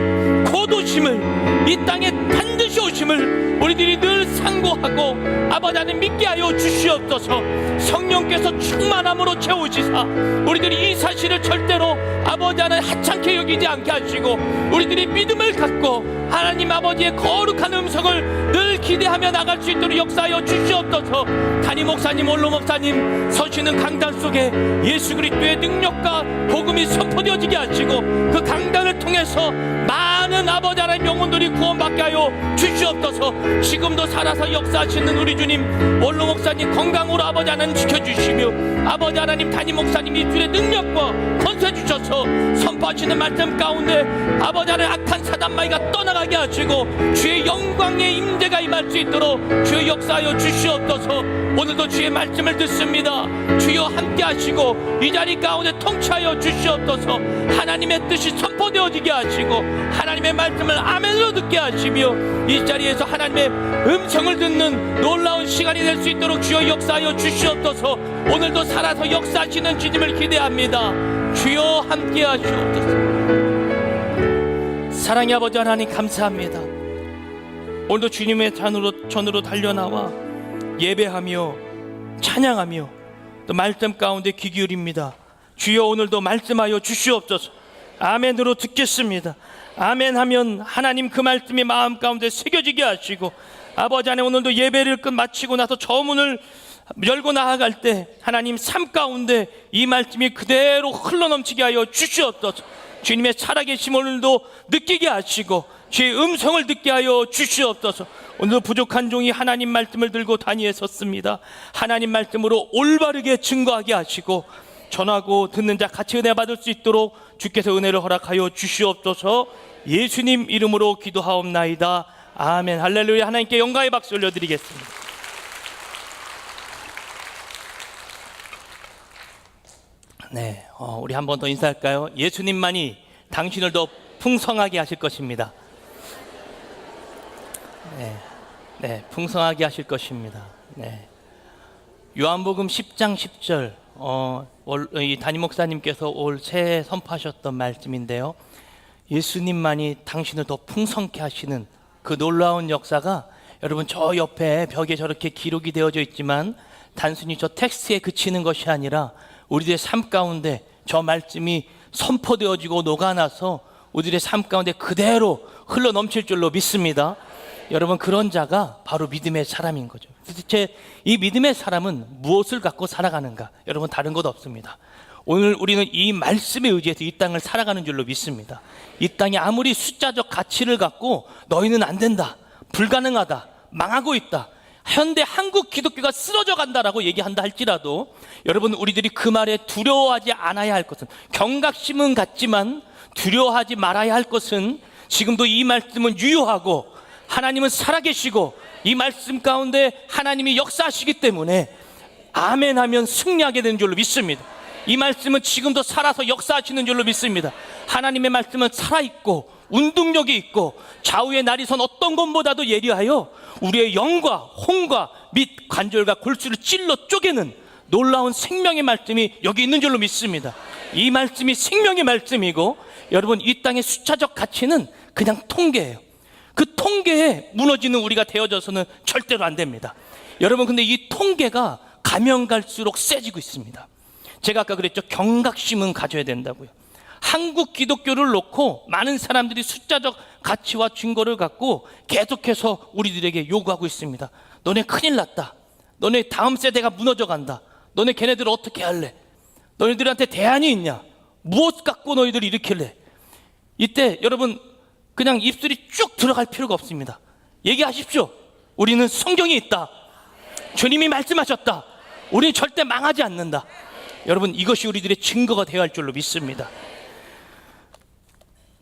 곧 오심을, 이 땅에 반드시 오심을 우리들이 늘 상고하고 아버지 하나님 믿게 하여 주시옵소서. 성령께서 충만함으로 채우시사 우리들이 이 사실을 절대로 아버지 하나님 하찮게 여기지 않게 하시고, 우리들이 믿음을 갖고 하나님 아버지의 거룩한 음성을 늘 기대하며 나갈 수 있도록 역사하여 주시옵소서. 담임 목사님, 원로 목사님 서시는 강단 속에 예수 그리스도의 능력과 복음이 선포되어지게 하시고, 그 강단을 통해서 많은 아버지 하나님 영혼들이 구원받게 하여 주시옵소서. 지금도 살아서 역사하시는 우리 주님, 원로 목사님 건강으로 아버지 하나님 지켜주시며, 아버지 하나님 담임 목사님 이 주의 능력과 권세 주셔서 선포하시는 말씀 가운데 아버지 하나님 악한 사단마귀가 떠나가게 하시고 주의 영광의 임재가 임할 수 있도록 주의 역사하여 주시옵소서. 오늘도 주의 말씀을 듣습니다. 주여 함께 하시고 이 자리 가운데 통치하여 주시옵소서. 하나님의 뜻이 선포되어지게 하시고 하나님의 말씀을 아멘으로 듣게 하시며, 이 자리에서 하나님의 음성을 듣는 놀라운 시간이 될 수 있도록 주여 역사하여 주시옵소서. 오늘도 살아서 역사하시는 주님을 기대합니다. 주여 함께 하시옵소서. 사랑의 아버지 하나님 감사합니다. 오늘도 주님의 전으로 달려나와 예배하며 찬양하며 또 말씀 가운데 귀 기울입니다. 주여 오늘도 말씀하여 주시옵소서. 아멘으로 듣겠습니다. 아멘 하면 하나님 그 말씀이 마음 가운데 새겨지게 하시고, 아버지 안에 오늘도 예배를 마치고 나서 저 문을 열고 나아갈 때 하나님 삶 가운데 이 말씀이 그대로 흘러넘치게 하여 주시옵소서. 주님의 살아계심 오늘도 느끼게 하시고 주의 음성을 듣게 하여 주시옵소서. 오늘도 부족한 종이 하나님 말씀을 들고 단위에 섰습니다. 하나님 말씀으로 올바르게 증거하게 하시고 전하고 듣는 자 같이 은혜 받을 수 있도록 주께서 은혜를 허락하여 주시옵소서. 예수님 이름으로 기도하옵나이다. 아멘. 할렐루야. 하나님께 영광의 박수 올려드리겠습니다. 네, 우리 한 번 더 인사할까요? 예수님만이 당신을 더 풍성하게 하실 것입니다. 네, 풍성하게 하실 것입니다. 네. 요한복음 10장 10절, 이 담임 목사님께서 올 새해 선포하셨던 말씀인데요. 예수님만이 당신을 더 풍성케 하시는 그 놀라운 역사가 여러분 저 옆에 벽에 저렇게 기록이 되어져 있지만 단순히 저 텍스트에 그치는 것이 아니라 우리들의 삶 가운데 저 말씀이 선포되어지고 녹아나서 우리들의 삶 가운데 그대로 흘러넘칠 줄로 믿습니다. 여러분, 그런 자가 바로 믿음의 사람인 거죠. 도대체 이 믿음의 사람은 무엇을 갖고 살아가는가? 여러분, 다른 것 없습니다. 오늘 우리는 이 말씀에 의지해서 이 땅을 살아가는 줄로 믿습니다. 이 땅이 아무리 숫자적 가치를 갖고 너희는 안 된다, 불가능하다, 망하고 있다, 현대 한국 기독교가 쓰러져 간다라고 얘기한다 할지라도, 여러분, 우리들이 그 말에 두려워하지 않아야 할 것은, 경각심은 갖지만 두려워하지 말아야 할 것은, 지금도 이 말씀은 유효하고 하나님은 살아계시고 이 말씀 가운데 하나님이 역사하시기 때문에 아멘 하면 승리하게 되는 줄로 믿습니다. 이 말씀은 지금도 살아서 역사하시는 줄로 믿습니다. 하나님의 말씀은 살아있고 운동력이 있고 좌우의 날이 선 어떤 것보다도 예리하여 우리의 영과 혼과 및 관절과 골수를 찔러 쪼개는 놀라운 생명의 말씀이 여기 있는 줄로 믿습니다. 이 말씀이 생명의 말씀이고, 여러분, 이 땅의 숫자적 가치는 그냥 통계예요. 그 통계에 무너지는 우리가 되어져서는 절대로 안 됩니다. 여러분, 근데 이 통계가 가면 갈수록 세지고 있습니다. 제가 아까 그랬죠. 경각심은 가져야 된다고요. 한국 기독교를 놓고 많은 사람들이 숫자적 가치와 증거를 갖고 계속해서 우리들에게 요구하고 있습니다. 너네 큰일 났다. 너네 다음 세대가 무너져 간다. 너네 걔네들 어떻게 할래? 너희들한테 대안이 있냐? 무엇 갖고 너희들 일으킬래? 이때 여러분, 그냥 입술이 쭉 들어갈 필요가 없습니다. 얘기하십시오. 우리는 성경이 있다. 주님이 말씀하셨다. 우리는 절대 망하지 않는다. 여러분, 이것이 우리들의 증거가 되어야 할 줄로 믿습니다.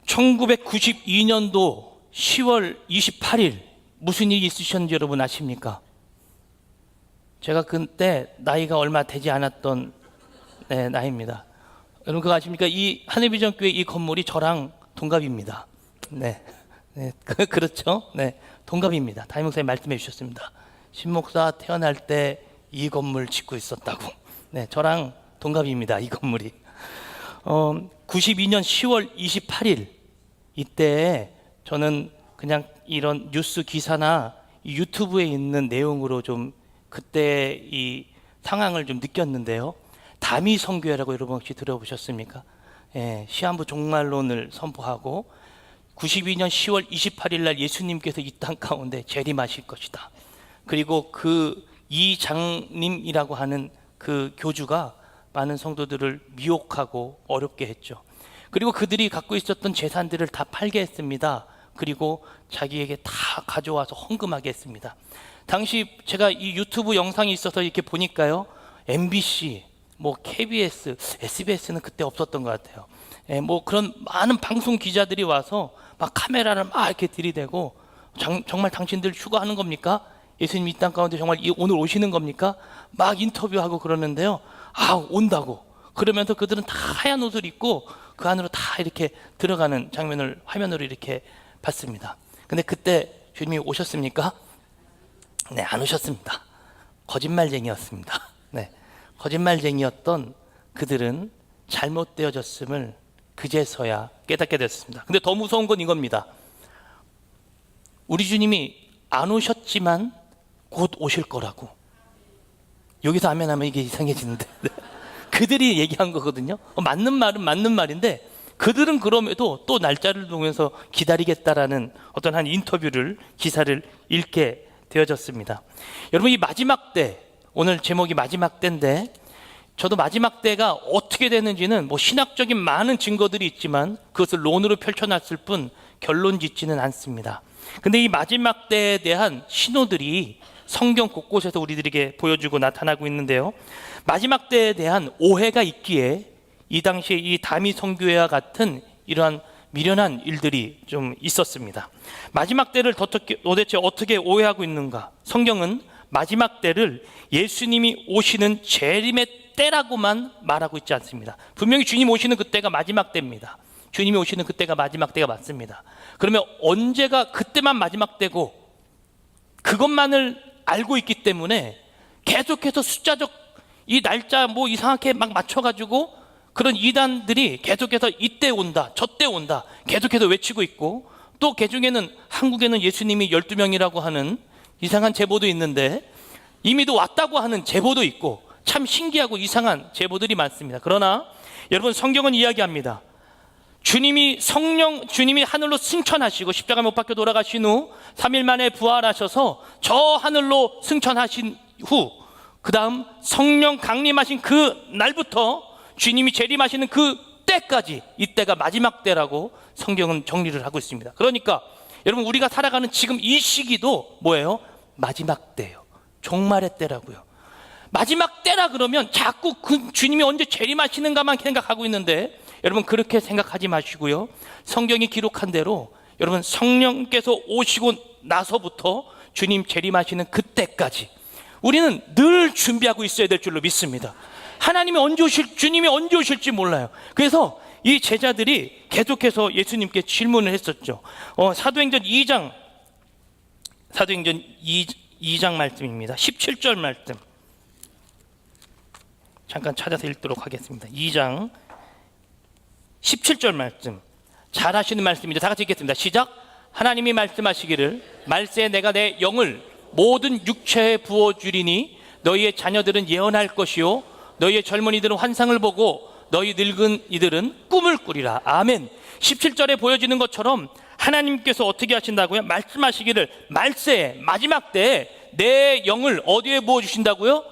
1992년도 10월 28일 무슨 일이 있으셨는지 여러분 아십니까? 제가 그때 나이가 얼마 되지 않았던 나이입니다. 여러분, 그거 아십니까? 이 하늘비전교회 이 건물이 저랑 동갑입니다. 네, 그렇죠? 네, 동갑입니다. 담임 목사님 말씀해 주셨습니다. 신 목사 태어날 때 이 건물 짓고 있었다고. 네, 저랑 동갑입니다. 이 건물이. 92년 10월 28일 이때 저는 그냥 이런 뉴스 기사나 유튜브에 있는 내용으로 좀 그때 이 상황을 좀 느꼈는데요. 다미 선교회라고 여러분 혹시 들어보셨습니까? 예, 시한부 종말론을 선포하고 92년 10월 28일 날 예수님께서 이 땅 가운데 재림하실 것이다. 그리고 그 이장님이라고 하는 그 교주가 많은 성도들을 미혹하고 어렵게 했죠. 그리고 그들이 갖고 있었던 재산들을 다 팔게 했습니다. 그리고 자기에게 다 가져와서 헌금하게 했습니다. 당시 제가 이 유튜브 영상이 있어서 이렇게 보니까요, MBC, 뭐 KBS, SBS는 그때 없었던 것 같아요. 예, 뭐 그런 많은 방송 기자들이 와서 막 카메라를 막 이렇게 들이대고, 정말 당신들 휴가하는 겁니까? 예수님 이 땅 가운데 정말 오늘 오시는 겁니까? 막 인터뷰하고 그러는데요. 아, 온다고. 그러면서 그들은 다 하얀 옷을 입고 그 안으로 다 이렇게 들어가는 장면을 화면으로 이렇게 봤습니다. 근데 그때 주님이 오셨습니까? 네, 안 오셨습니다. 거짓말쟁이였습니다. 네, 거짓말쟁이였던 그들은 잘못되어졌음을 그제서야 깨닫게 됐습니다. 근데 더 무서운 건 이겁니다. 우리 주님이 안 오셨지만 곧 오실 거라고. 여기서 아멘 하면 이게 이상해지는데 그들이 얘기한 거거든요. 맞는 말은 맞는 말인데 그들은 그럼에도 또 날짜를 두면서 기다리겠다라는 어떤 한 인터뷰를, 기사를 읽게 되어졌습니다. 여러분, 이 마지막 때, 오늘 제목이 마지막 때인데, 저도 마지막 때가 어떻게 되는지는 뭐 신학적인 많은 증거들이 있지만 그것을 논으로 펼쳐놨을 뿐 결론 짓지는 않습니다. 근데 이 마지막 때에 대한 신호들이 성경 곳곳에서 우리들에게 보여주고 나타나고 있는데요. 마지막 때에 대한 오해가 있기에 이 당시에 이 다미 선교회와 같은 이러한 미련한 일들이 좀 있었습니다. 마지막 때를 도대체 어떻게 오해하고 있는가? 성경은 마지막 때를 예수님이 오시는 재림의 때라고만 말하고 있지 않습니다. 분명히 주님 오시는 그때가 마지막 때입니다. 주님이 오시는 그때가 마지막 때가 맞습니다. 그러면 언제가 그때만 마지막 때고 그것만을 알고 있기 때문에 계속해서 숫자적 이 날짜 뭐 이상하게 막 맞춰가지고 그런 이단들이 계속해서 이때 온다, 저때 온다 계속해서 외치고 있고, 또 개중에는 한국에는 예수님이 12명이라고 하는 이상한 제보도 있는데 이미도 왔다고 하는 제보도 있고 참 신기하고 이상한 제보들이 많습니다. 그러나 여러분, 성경은 이야기합니다. 주님이 주님이 하늘로 승천하시고 십자가 못 박혀 돌아가신 후 3일 만에 부활하셔서 저 하늘로 승천하신 후 그 다음 성령 강림하신 그 날부터 주님이 재림하시는 그 때까지, 이때가 마지막 때라고 성경은 정리를 하고 있습니다. 그러니까 여러분, 우리가 살아가는 지금 이 시기도 뭐예요? 마지막 때예요. 종말의 때라고요. 마지막 때라 그러면 자꾸 그 주님이 언제 재림하시는가만 생각하고 있는데, 여러분 그렇게 생각하지 마시고요. 성경이 기록한 대로 여러분, 성령께서 오시고 나서부터 주님 재림하시는 그때까지 우리는 늘 준비하고 있어야 될 줄로 믿습니다. 하나님이 주님이 언제 오실지 몰라요. 그래서 이 제자들이 계속해서 예수님께 질문을 했었죠. 사도행전 2장 말씀입니다. 17절 말씀 잠깐 찾아서 읽도록 하겠습니다. 2장 17절 말씀, 잘 하시는 말씀이죠. 다 같이 읽겠습니다. 시작. 하나님이 말씀하시기를 말세에 내가 내 영을 모든 육체에 부어주리니 너희의 자녀들은 예언할 것이요 너희의 젊은이들은 환상을 보고 너희 늙은 이들은 꿈을 꾸리라. 아멘. 17절에 보여지는 것처럼 하나님께서 어떻게 하신다고요? 말씀하시기를 말세에, 마지막 때에 내 영을 어디에 부어주신다고요?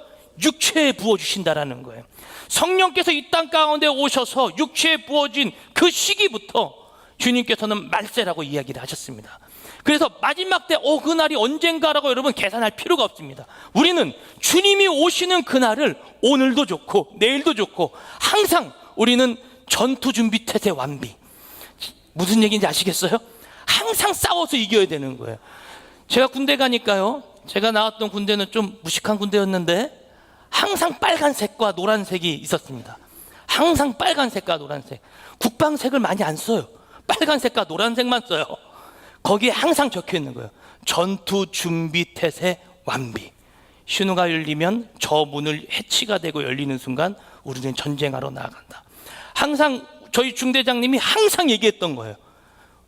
육체에 부어주신다라는 거예요. 성령께서 이 땅 가운데 오셔서 육체에 부어진 그 시기부터 주님께서는 말세라고 이야기를 하셨습니다. 그래서 마지막 때 그날이 언젠가라고 여러분 계산할 필요가 없습니다. 우리는 주님이 오시는 그날을 오늘도 좋고 내일도 좋고 항상 우리는 전투 준비 태세 완비. 무슨 얘기인지 아시겠어요? 항상 싸워서 이겨야 되는 거예요. 제가 군대 가니까요, 제가 나왔던 군대는 좀 무식한 군대였는데 항상 빨간색과 노란색이 있었습니다. 항상 빨간색과 노란색. 국방색을 많이 안 써요. 빨간색과 노란색만 써요. 거기에 항상 적혀 있는 거예요. 전투 준비 태세 완비. 신호가 열리면 저 문을 해치가 되고 열리는 순간 우리는 전쟁하러 나아간다. 항상 저희 중대장님이 항상 얘기했던 거예요.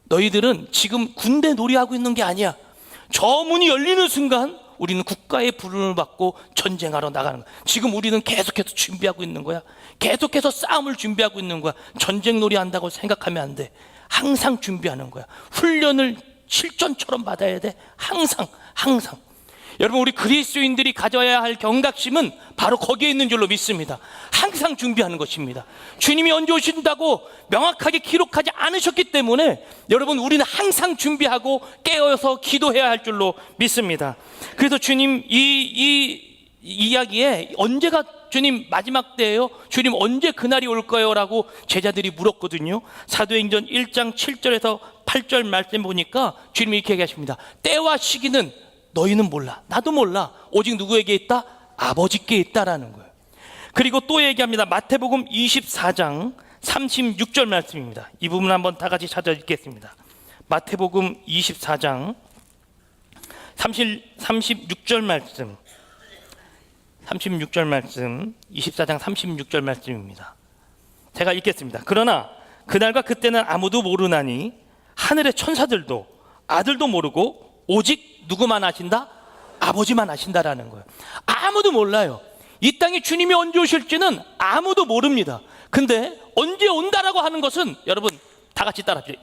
너희들은 지금 군대 놀이하고 있는 게 아니야. 저 문이 열리는 순간 우리는 국가의 부름을 받고 전쟁하러 나가는 거야. 지금 우리는 계속해서 준비하고 있는 거야. 계속해서 싸움을 준비하고 있는 거야. 전쟁 놀이 한다고 생각하면 안 돼. 항상 준비하는 거야. 훈련을 실전처럼 받아야 돼. 항상. 여러분, 우리 그리스도인들이 가져야 할 경각심은 바로 거기에 있는 줄로 믿습니다. 항상 준비하는 것입니다. 주님이 언제 오신다고 명확하게 기록하지 않으셨기 때문에 여러분, 우리는 항상 준비하고 깨어서 기도해야 할 줄로 믿습니다. 그래서 주님 이 이야기에 언제가 주님 마지막 때예요? 주님 언제 그날이 올 거예요? 라고 제자들이 물었거든요. 사도행전 1장 7절에서 8절 말씀 보니까 주님이 이렇게 얘기하십니다. 때와 시기는 너희는 몰라, 나도 몰라, 오직 누구에게 있다? 아버지께 있다라는 거예요. 그리고 또 얘기합니다. 마태복음 24장 36절 말씀입니다. 이 부분 한번 다 같이 찾아 읽겠습니다. 마태복음 24장 36절 말씀, 24장 36절 말씀입니다. 제가 읽겠습니다. 그러나 그날과 그때는 아무도 모르나니 하늘의 천사들도 아들도 모르고 오직 누구만 아신다? 아버지만 아신다라는 거예요. 아무도 몰라요. 이 땅에 주님이 언제 오실지는 아무도 모릅니다. 근데 언제 온다라고 하는 것은 여러분 다 같이 따라합시다.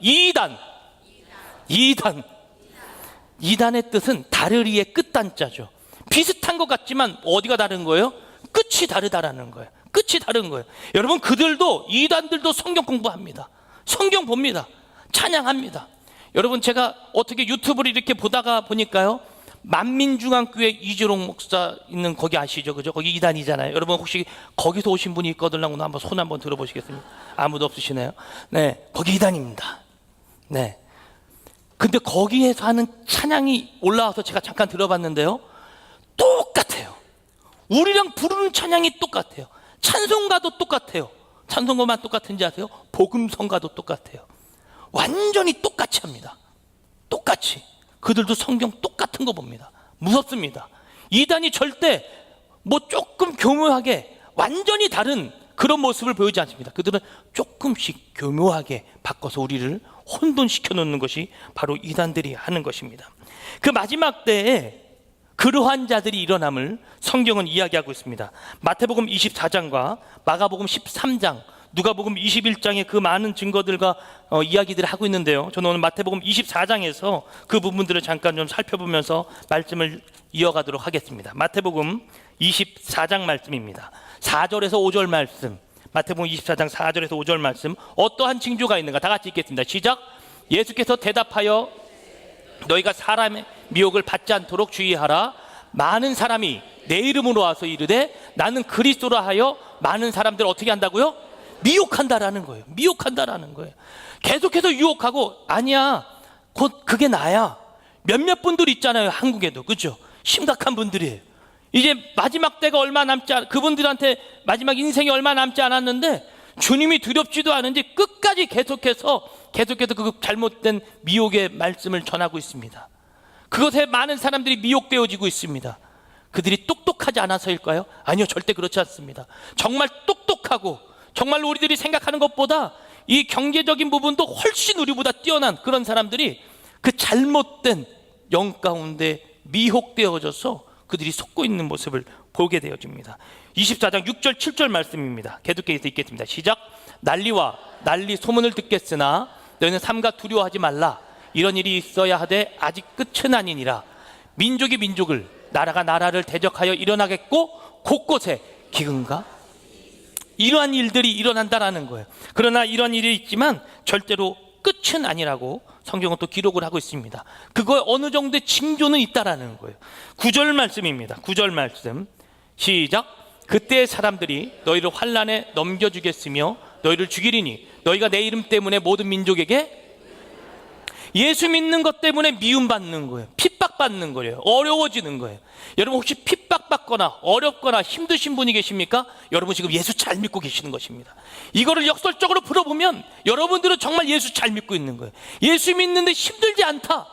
이단의 뜻은 다르리의 끝단자죠. 비슷한 것 같지만 어디가 다른 거예요? 끝이 다르다라는 거예요. 끝이 다른 거예요. 여러분, 그들도, 이단들도 성경 공부합니다. 성경 봅니다. 찬양합니다. 여러분, 제가 어떻게 유튜브를 이렇게 보다가 보니까요, 만민중앙교회 이주롱 목사 있는 거기 아시죠? 그죠? 거기 이단이잖아요. 여러분 혹시 거기서 오신 분이 있거든요. 한번 손 한번 들어보시겠습니까? 아무도 없으시네요. 네, 거기 이단입니다. 네. 근데 거기에서 하는 찬양이 올라와서 제가 잠깐 들어봤는데요, 똑같아요. 우리랑 부르는 찬양이 똑같아요. 찬송가도 똑같아요. 찬송가만 똑같은지 아세요? 복음성가도 똑같아요. 완전히 똑같이 합니다. 똑같이. 그들도 성경 똑같은 거 봅니다. 무섭습니다. 이단이 절대 뭐 조금 교묘하게 완전히 다른 그런 모습을 보이지 않습니다. 그들은 조금씩 교묘하게 바꿔서 우리를 혼돈시켜 놓는 것이 바로 이단들이 하는 것입니다. 그 마지막 때에 그러한 자들이 일어남을 성경은 이야기하고 있습니다. 마태복음 24장과 마가복음 13장 누가복음 21장에 그 많은 증거들과 이야기들을 하고 있는데요. 저는 오늘 마태복음 24장에서 그 부분들을 잠깐 좀 살펴보면서 말씀을 이어가도록 하겠습니다. 마태복음 24장 말씀입니다. 4절에서 5절 말씀. 마태복음 24장 4절에서 5절 말씀. 어떠한 징조가 있는가? 다 같이 읽겠습니다. 시작. 예수께서 대답하여 너희가 사람의 미혹을 받지 않도록 주의하라. 많은 사람이 내 이름으로 와서 이르되 나는 그리스도라 하여 많은 사람들을 어떻게 한다고요? 미혹한다라는 거예요. 미혹한다라는 거예요. 계속해서 유혹하고 아니야, 곧 그게 나야. 몇몇 분들 있잖아요, 한국에도. 그렇죠? 심각한 분들이에요. 이제 마지막 때가 얼마 남지 그분들한테 마지막 인생이 얼마 남지 않았는데 주님이 두렵지도 않은지 끝까지 계속해서 그 잘못된 미혹의 말씀을 전하고 있습니다. 그것에 많은 사람들이 미혹되어지고 있습니다. 그들이 똑똑하지 않아서일까요? 아니요, 절대 그렇지 않습니다. 정말 똑똑하고 정말로 우리들이 생각하는 것보다 이 경제적인 부분도 훨씬 우리보다 뛰어난 그런 사람들이 그 잘못된 영 가운데 미혹되어져서 그들이 속고 있는 모습을 보게 되어집니다. 24장 6절 7절 말씀입니다. 계속해서 읽겠습니다. 시작. 난리와 난리 소문을 듣겠으나 너희는 삼가 두려워하지 말라. 이런 일이 있어야 하되 아직 끝은 아니니라. 민족이 민족을, 나라가 나라를 대적하여 일어나겠고 곳곳에 기근과 이러한 일들이 일어난다라는 거예요. 그러나 이런 일이 있지만 절대로 끝은 아니라고 성경은 또 기록을 하고 있습니다. 그거에 어느 정도의 징조는 있다라는 거예요. 9절 말씀입니다. 9절 말씀 시작. 그때 사람들이 너희를 환난에 넘겨주겠으며 너희를 죽이리니 너희가 내 이름 때문에 모든 민족에게 예수 믿는 것 때문에 미움받는 거예요. 핍박받는 거예요. 어려워지는 거예요. 여러분 혹시 핍박받거나 어렵거나 힘드신 분이 계십니까? 여러분 지금 예수 잘 믿고 계시는 것입니다. 이거를 역설적으로 풀어보면 여러분들은 정말 예수 잘 믿고 있는 거예요. 예수 믿는데 힘들지 않다,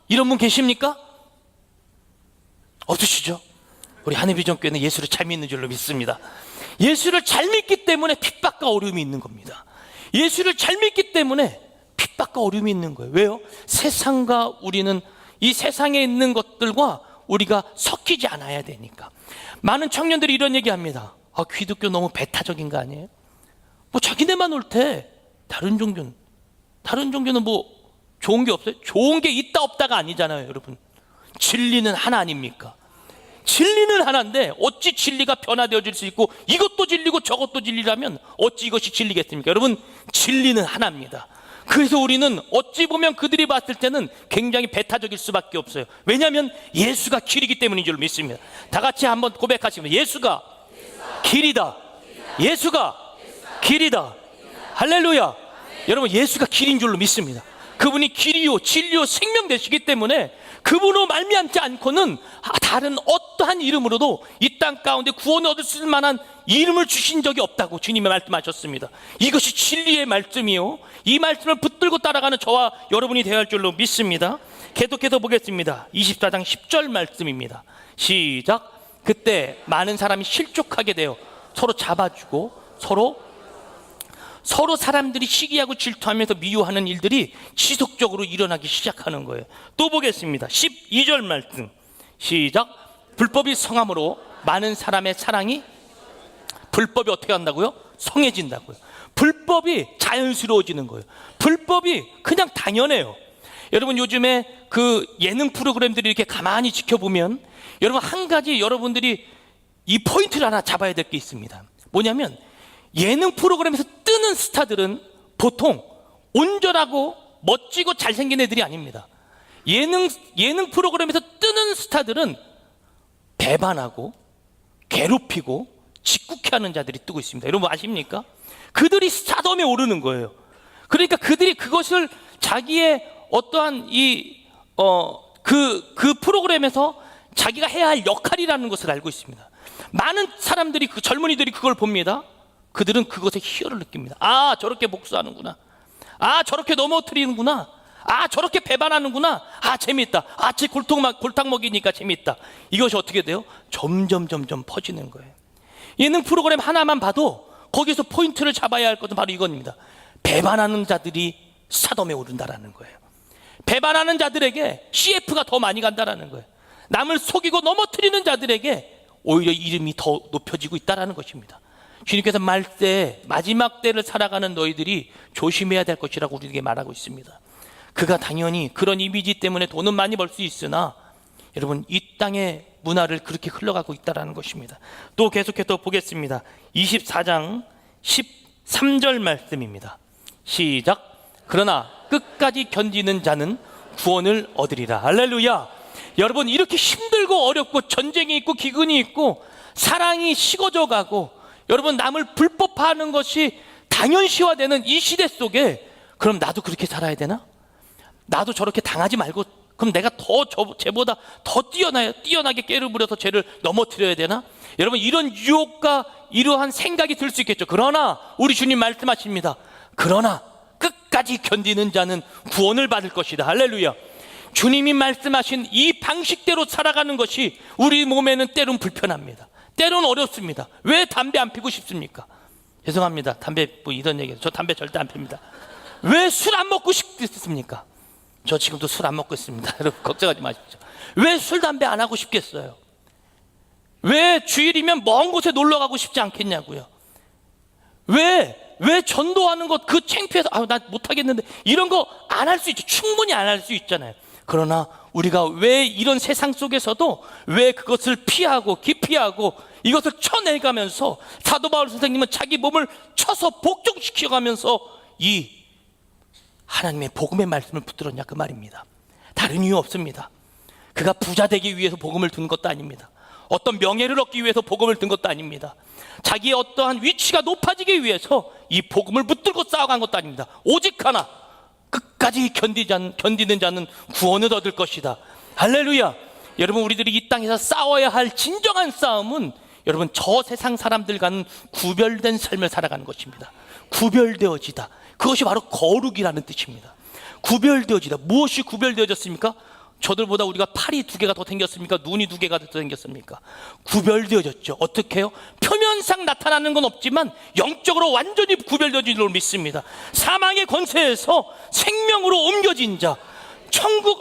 이런 분 계십니까? 없으시죠? 우리 하늘비전교회는 예수를 잘 믿는 줄로 믿습니다. 예수를 잘 믿기 때문에 핍박과 어려움이 있는 겁니다. 예수를 잘 믿기 때문에 핍박과 어려움이 있는 거예요. 왜요? 세상과 우리는 이 세상에 있는 것들과 우리가 섞이지 않아야 되니까. 많은 청년들이 이런 얘기합니다. 아, 기독교 너무 배타적인 거 아니에요? 뭐 자기네만 옳대. 다른 종교는 뭐 좋은 게 없어요? 좋은 게 있다 없다가 아니잖아요, 여러분. 진리는 하나 아닙니까? 진리는 하나인데 어찌 진리가 변화되어질 수 있고 이것도 진리고 저것도 진리라면 어찌 이것이 진리겠습니까? 여러분, 진리는 하나입니다. 그래서 우리는 어찌 보면 그들이 봤을 때는 굉장히 배타적일 수밖에 없어요. 왜냐하면 예수가 길이기 때문인 줄 믿습니다. 다 같이 한번 고백하시면 예수가 길이다. 예수가 길이다. 할렐루야. 여러분, 예수가 길인 줄로 믿습니다. 그분이 길이요 진리요 생명 되시기 때문에 그분으로 말미암지 않고는 다른 어떠한 이름으로도 이 땅 가운데 구원을 얻을 수 있을 만한 이름을 주신 적이 없다고 주님이 말씀하셨습니다. 이것이 진리의 말씀이요, 이 말씀을 붙들고 따라가는 저와 여러분이 되어야 할 줄로 믿습니다. 계속해서 보겠습니다. 24장 10절 말씀입니다. 시작. 그때 많은 사람이 실족하게 되어 서로 잡아주고 서로 사람들이 시기하고 질투하면서 미워하는 일들이 지속적으로 일어나기 시작하는 거예요. 또 보겠습니다. 12절 말씀 시작. 불법이 성함으로 많은 사람의 사랑이, 불법이 어떻게 한다고요? 성해진다고요. 불법이 자연스러워지는 거예요. 불법이 그냥 당연해요. 여러분, 요즘에 그 예능 프로그램들이 이렇게 가만히 지켜보면 여러분 한 가지 여러분들이 이 포인트를 하나 잡아야 될 게 있습니다. 뭐냐면 예능 프로그램에서 뜨는 스타들은 보통 온전하고 멋지고 잘생긴 애들이 아닙니다. 예능 프로그램에서 뜨는 스타들은 배반하고 괴롭히고 짓궂게하는 자들이 뜨고 있습니다. 여러분 아십니까? 그들이 스타덤에 오르는 거예요. 그러니까 그들이 그것을 자기의 어떠한 그 프로그램에서 자기가 해야 할 역할이라는 것을 알고 있습니다. 많은 사람들이, 그 젊은이들이 그걸 봅니다. 그들은 그것에 희열을 느낍니다. 아, 저렇게 복수하는구나. 아, 저렇게 넘어뜨리는구나. 아, 저렇게 배반하는구나. 아, 재밌다. 아, 제 골탕 먹이니까 재밌다. 이것이 어떻게 돼요? 점점 퍼지는 거예요. 예능 프로그램 하나만 봐도 거기서 포인트를 잡아야 할 것은 바로 이겁니다. 배반하는 자들이 사덤에 오른다라는 거예요. 배반하는 자들에게 CF가 더 많이 간다라는 거예요. 남을 속이고 넘어뜨리는 자들에게 오히려 이름이 더 높여지고 있다라는 것입니다. 주님께서 말세 마지막 때를 살아가는 너희들이 조심해야 될 것이라고 우리에게 말하고 있습니다. 그가 당연히 그런 이미지 때문에 돈은 많이 벌 수 있으나 여러분 이 땅의 문화를 그렇게 흘러가고 있다는 것입니다. 또 계속해서 보겠습니다. 24장 13절 말씀입니다. 시작. 그러나 끝까지 견디는 자는 구원을 얻으리라. 할렐루야. 여러분 이렇게 힘들고 어렵고 전쟁이 있고 기근이 있고 사랑이 식어져 가고 여러분 남을 불법화하는 것이 당연시화되는 이 시대 속에 그럼 나도 그렇게 살아야 되나? 나도 저렇게 당하지 말고 그럼 내가 쟤보다 더 뛰어나게 깨를 부려서 쟤를 넘어뜨려야 되나? 여러분 이런 유혹과 이러한 생각이 들 수 있겠죠. 그러나 우리 주님 말씀하십니다. 그러나 끝까지 견디는 자는 구원을 받을 것이다. 할렐루야. 주님이 말씀하신 이 방식대로 살아가는 것이 우리 몸에는 때론 불편합니다. 때론 어렵습니다. 왜 담배 안 피고 싶습니까? 죄송합니다. 담배 뭐 이런 얘기해서 저 담배 절대 안 핍니다. 왜 술 안 먹고 싶습니까? 저 지금도 술 안 먹고 있습니다. 여러분 걱정하지 마십시오. 왜 술 담배 안 하고 싶겠어요? 왜 주일이면 먼 곳에 놀러 가고 싶지 않겠냐고요? 왜 전도하는 것 그 창피해서 나 못하겠는데 이런 거 안 할 수 있죠. 충분히 안 할 수 있잖아요. 그러나 우리가 왜 이런 세상 속에서도 왜 그것을 피하고 기피하고 이것을 쳐내가면서 사도 바울 선생님은 자기 몸을 쳐서 복종시켜가면서 이 하나님의 복음의 말씀을 붙들었냐 그 말입니다. 다른 이유 없습니다. 그가 부자 되기 위해서 복음을 든 것도 아닙니다. 어떤 명예를 얻기 위해서 복음을 든 것도 아닙니다. 자기의 어떠한 위치가 높아지기 위해서 이 복음을 붙들고 싸워간 것도 아닙니다. 오직 하나, 끝까지 견디는 자는 구원을 얻을 것이다. 할렐루야. 여러분 우리들이 이 땅에서 싸워야 할 진정한 싸움은 여러분 저 세상 사람들과는 구별된 삶을 살아가는 것입니다. 구별되어지다. 그것이 바로 거룩이라는 뜻입니다. 구별되어지다. 무엇이 구별되어졌습니까? 저들보다 우리가 팔이 2개가 더 생겼습니까? 눈이 2개가 더 생겼습니까? 구별되어졌죠. 어떻게 해요? 표면상 나타나는 건 없지만 영적으로 완전히 구별되어진 줄로 믿습니다. 사망의 권세에서 생명으로 옮겨진 자,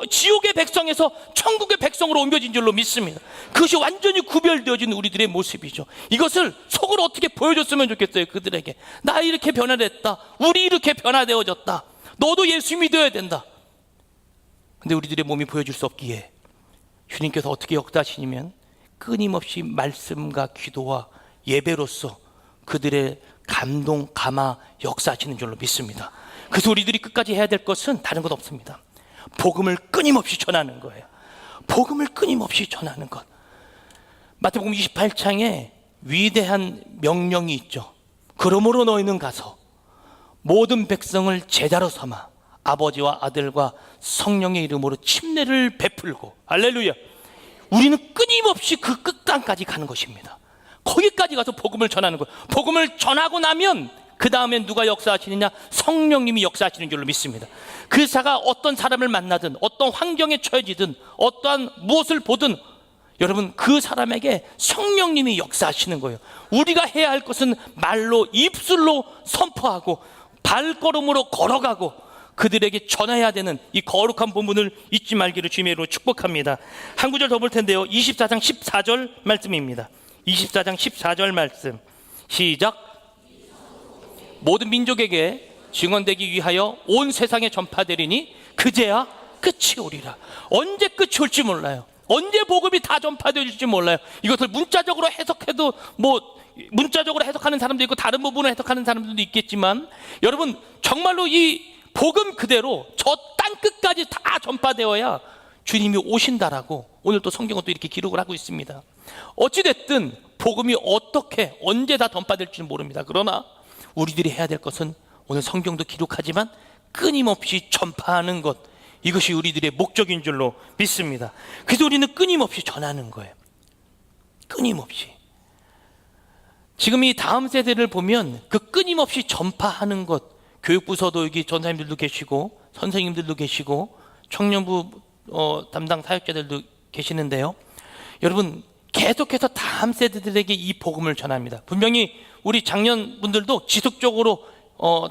지옥의 백성에서 천국의 백성으로 옮겨진 줄로 믿습니다. 그것이 완전히 구별되어진 우리들의 모습이죠. 이것을 속으로 어떻게 보여줬으면 좋겠어요. 그들에게 나 이렇게 변화됐다, 우리 이렇게 변화되어졌다, 너도 예수 믿어야 된다. 근데 우리들의 몸이 보여줄 수 없기에 주님께서 어떻게 역사하시냐면 끊임없이 말씀과 기도와 예배로서 그들의 감동, 감화 역사하시는 줄로 믿습니다. 그래서 우리들이 끝까지 해야 될 것은 다른 것 없습니다. 복음을 끊임없이 전하는 거예요. 복음을 끊임없이 전하는 것. 마태복음 28장에 위대한 명령이 있죠. 그러므로 너희는 가서 모든 백성을 제자로 삼아 아버지와 아들과 성령의 이름으로 침례를 베풀고, 할렐루야. 우리는 끊임없이 그 끝단까지 가는 것입니다. 거기까지 가서 복음을 전하는 거예요. 복음을 전하고 나면 그 다음에 누가 역사하시느냐? 성령님이 역사하시는 줄로 믿습니다. 그 자가 어떤 사람을 만나든 어떤 환경에 처해지든 어떠한 무엇을 보든 여러분 그 사람에게 성령님이 역사하시는 거예요. 우리가 해야 할 것은 말로 입술로 선포하고 발걸음으로 걸어가고 그들에게 전해야 되는 이 거룩한 본분을 잊지 말기를 주님으로 축복합니다. 한 구절 더 볼 텐데요. 24장 14절 말씀입니다. 24장 14절 말씀 시작. 모든 민족에게 증언되기 위하여 온 세상에 전파되리니 그제야 끝이 오리라. 언제 끝이 올지 몰라요. 언제 복음이 다 전파될지 몰라요. 이것을 문자적으로 해석해도 문자적으로 해석하는 사람도 있고 다른 부분을 해석하는 사람들도 있겠지만 여러분 정말로 이 복음 그대로 저 땅 끝까지 다 전파되어야 주님이 오신다라고 오늘 또 성경은 또 이렇게 기록을 하고 있습니다. 어찌됐든 복음이 어떻게 언제 다 전파될지는 모릅니다. 그러나 우리들이 해야 될 것은 오늘 성경도 기록하지만 끊임없이 전파하는 것, 이것이 우리들의 목적인 줄로 믿습니다. 그래서 우리는 끊임없이 전하는 거예요. 끊임없이. 지금 이 다음 세대를 보면 그 끊임없이 전파하는 것, 교육부서도 여기 전사님들도 계시고 선생님들도 계시고 청년부 담당 사역자들도 계시는데요. 여러분 계속해서 다음 세대들에게 이 복음을 전합니다. 분명히 우리 장년분들도 지속적으로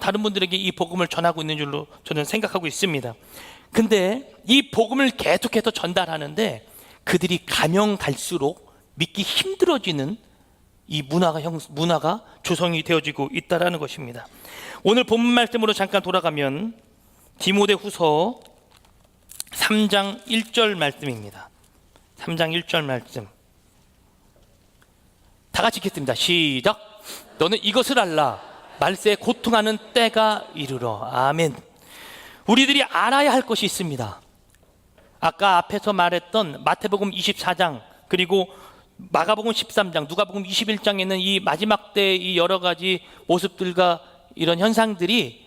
다른 분들에게 이 복음을 전하고 있는 줄로 저는 생각하고 있습니다. 근데 이 복음을 계속해서 전달하는데 그들이 가면 갈수록 믿기 힘들어지는 이 문화가 조성이 되어지고 있다라는 것입니다. 오늘 본문 말씀으로 잠깐 돌아가면 디모데후서 3장 1절 말씀입니다. 3장 1절 말씀. 다 같이 읽겠습니다. 시작. 너는 이것을 알라. 말세에 고통하는 때가 이르러. 아멘. 우리들이 알아야 할 것이 있습니다. 아까 앞에서 말했던 마태복음 24장 그리고 마가복음 13장, 누가복음 21장에는 이 마지막 때의 이 여러 가지 모습들과 이런 현상들이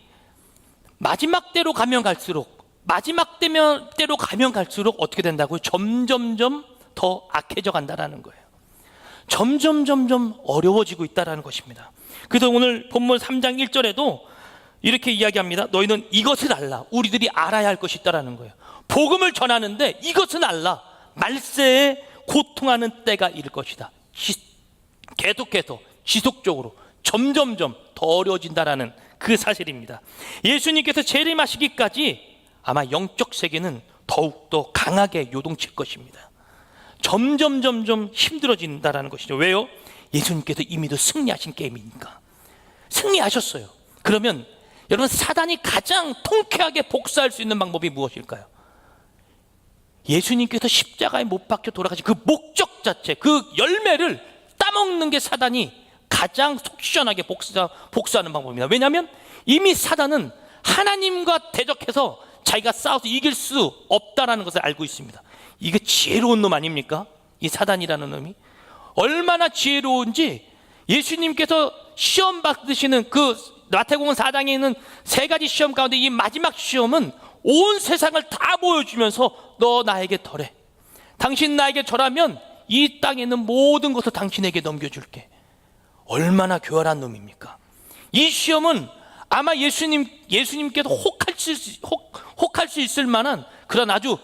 마지막 때로 가면 갈수록 어떻게 된다고요? 점점점 더 악해져 간다라는 거예요. 점점 어려워지고 있다라는 것입니다. 그래서 오늘 본문 3장 1절에도 이렇게 이야기합니다. 너희는 이것을 알라. 우리들이 알아야 할 것이 있다라는 거예요. 복음을 전하는데 이것은 알라. 말세에 고통하는 때가 이를 것이다. 계속해서 지속적으로 점점점 더 어려워진다라는 그 사실입니다. 예수님께서 재림하시기까지 아마 영적 세계는 더욱더 강하게 요동칠 것입니다. 점점 힘들어진다라는 것이죠. 왜요? 예수님께서 이미도 승리하신 게임이니까. 승리하셨어요. 그러면 여러분, 사단이 가장 통쾌하게 복수할 수 있는 방법이 무엇일까요? 예수님께서 십자가에 못 박혀 돌아가신 그 목적 자체, 그 열매를 따먹는 게 사단이 가장 속 시원하게 복수하는 방법입니다. 왜냐하면 이미 사단은 하나님과 대적해서 자기가 싸워서 이길 수 없다라는 것을 알고 있습니다. 이게 지혜로운 놈 아닙니까? 이 사단이라는 놈이 얼마나 지혜로운지 예수님께서 시험 받으시는 그 마태복음 4장에 있는 세 가지 시험 가운데 이 마지막 시험은 온 세상을 다 보여주면서 너 나에게 절해. 당신 나에게 절하면 이 땅에 있는 모든 것을 당신에게 넘겨줄게. 얼마나 교활한 놈입니까? 이 시험은 아마 예수님께도 혹할 수 있을 만한 그런 아주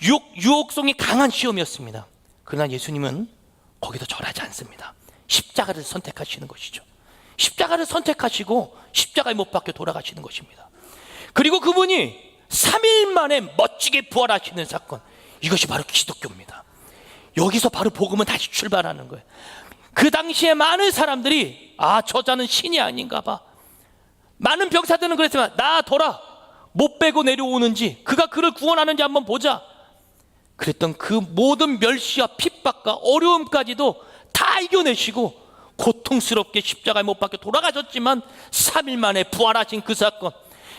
유혹성이 강한 시험이었습니다. 그러나 예수님은 거기서 절하지 않습니다. 십자가를 선택하시는 것이죠. 십자가를 선택하시고 십자가에 못 박혀 돌아가시는 것입니다. 그리고 그분이 3일 만에 멋지게 부활하시는 사건, 이것이 바로 기독교입니다. 여기서 바로 복음은 다시 출발하는 거예요. 그 당시에 많은 사람들이 저자는 신이 아닌가 봐. 많은 병사들은 그랬지만 나 둬라. 못 빼고 내려오는지 그가 그를 구원하는지 한번 보자. 그랬던 그 모든 멸시와 핍박과 어려움까지도 다 이겨내시고 고통스럽게 십자가에 못 박혀 돌아가셨지만 3일 만에 부활하신 그 사건,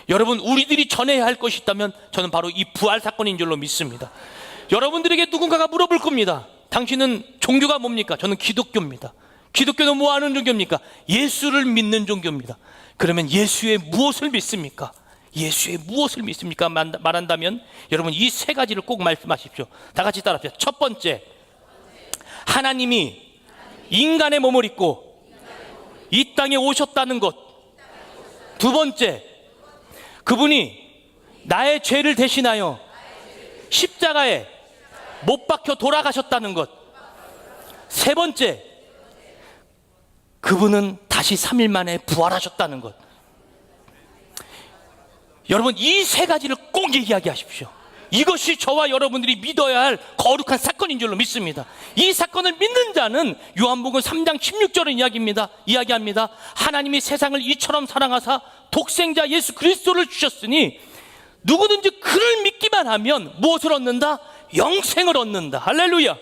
여러분, 우리들이 전해야 할 것이 있다면 저는 바로 이 부활 사건인 줄로 믿습니다. 여러분들에게 누군가가 물어볼 겁니다. 당신은 종교가 뭡니까? 저는 기독교입니다. 기독교는 뭐 하는 종교입니까? 예수를 믿는 종교입니다. 그러면 예수의 무엇을 믿습니까? 예수의 무엇을 믿습니까? 말한다면 여러분, 이 세 가지를 꼭 말씀하십시오. 다 같이 따라합시다. 첫 번째, 하나님이 인간의 몸을 입고 이 땅에 오셨다는 것. 두 번째, 그분이 나의 죄를 대신하여 십자가에 못 박혀 돌아가셨다는 것. 세 번째, 그분은 다시 3일 만에 부활하셨다는 것. 여러분, 이 세 가지를 꼭 이야기하십시오. 이것이 저와 여러분들이 믿어야 할 거룩한 사건인 줄로 믿습니다. 이 사건을 믿는 자는 요한복음 3장 16절은 이야기합니다. 하나님이 세상을 이처럼 사랑하사 독생자 예수 그리스도를 주셨으니 누구든지 그를 믿기만 하면 무엇을 얻는다? 영생을 얻는다. 할렐루야.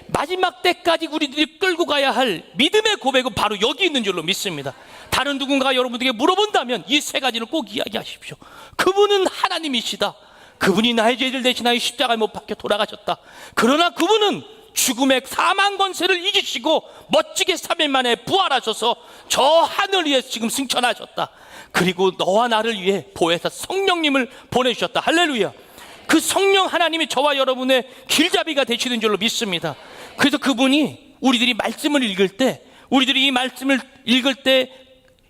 마지막 때까지 우리들이 끌고 가야 할 믿음의 고백은 바로 여기 있는 줄로 믿습니다. 다른 누군가가 여러분들에게 물어본다면 이 세 가지를 꼭 이야기하십시오. 그분은 하나님이시다. 그분이 나의 죄를 대신하여 십자가에 못 박혀 돌아가셨다. 그러나 그분은 죽음의 사망 권세를 이기시고 멋지게 3일 만에 부활하셔서 저 하늘 위에 지금 승천하셨다. 그리고 너와 나를 위해 보혜사 성령님을 보내주셨다. 할렐루야. 그 성령 하나님이 저와 여러분의 길잡이가 되시는 줄로 믿습니다. 그래서 그분이 우리들이 말씀을 읽을 때, 우리들이 이 말씀을 읽을 때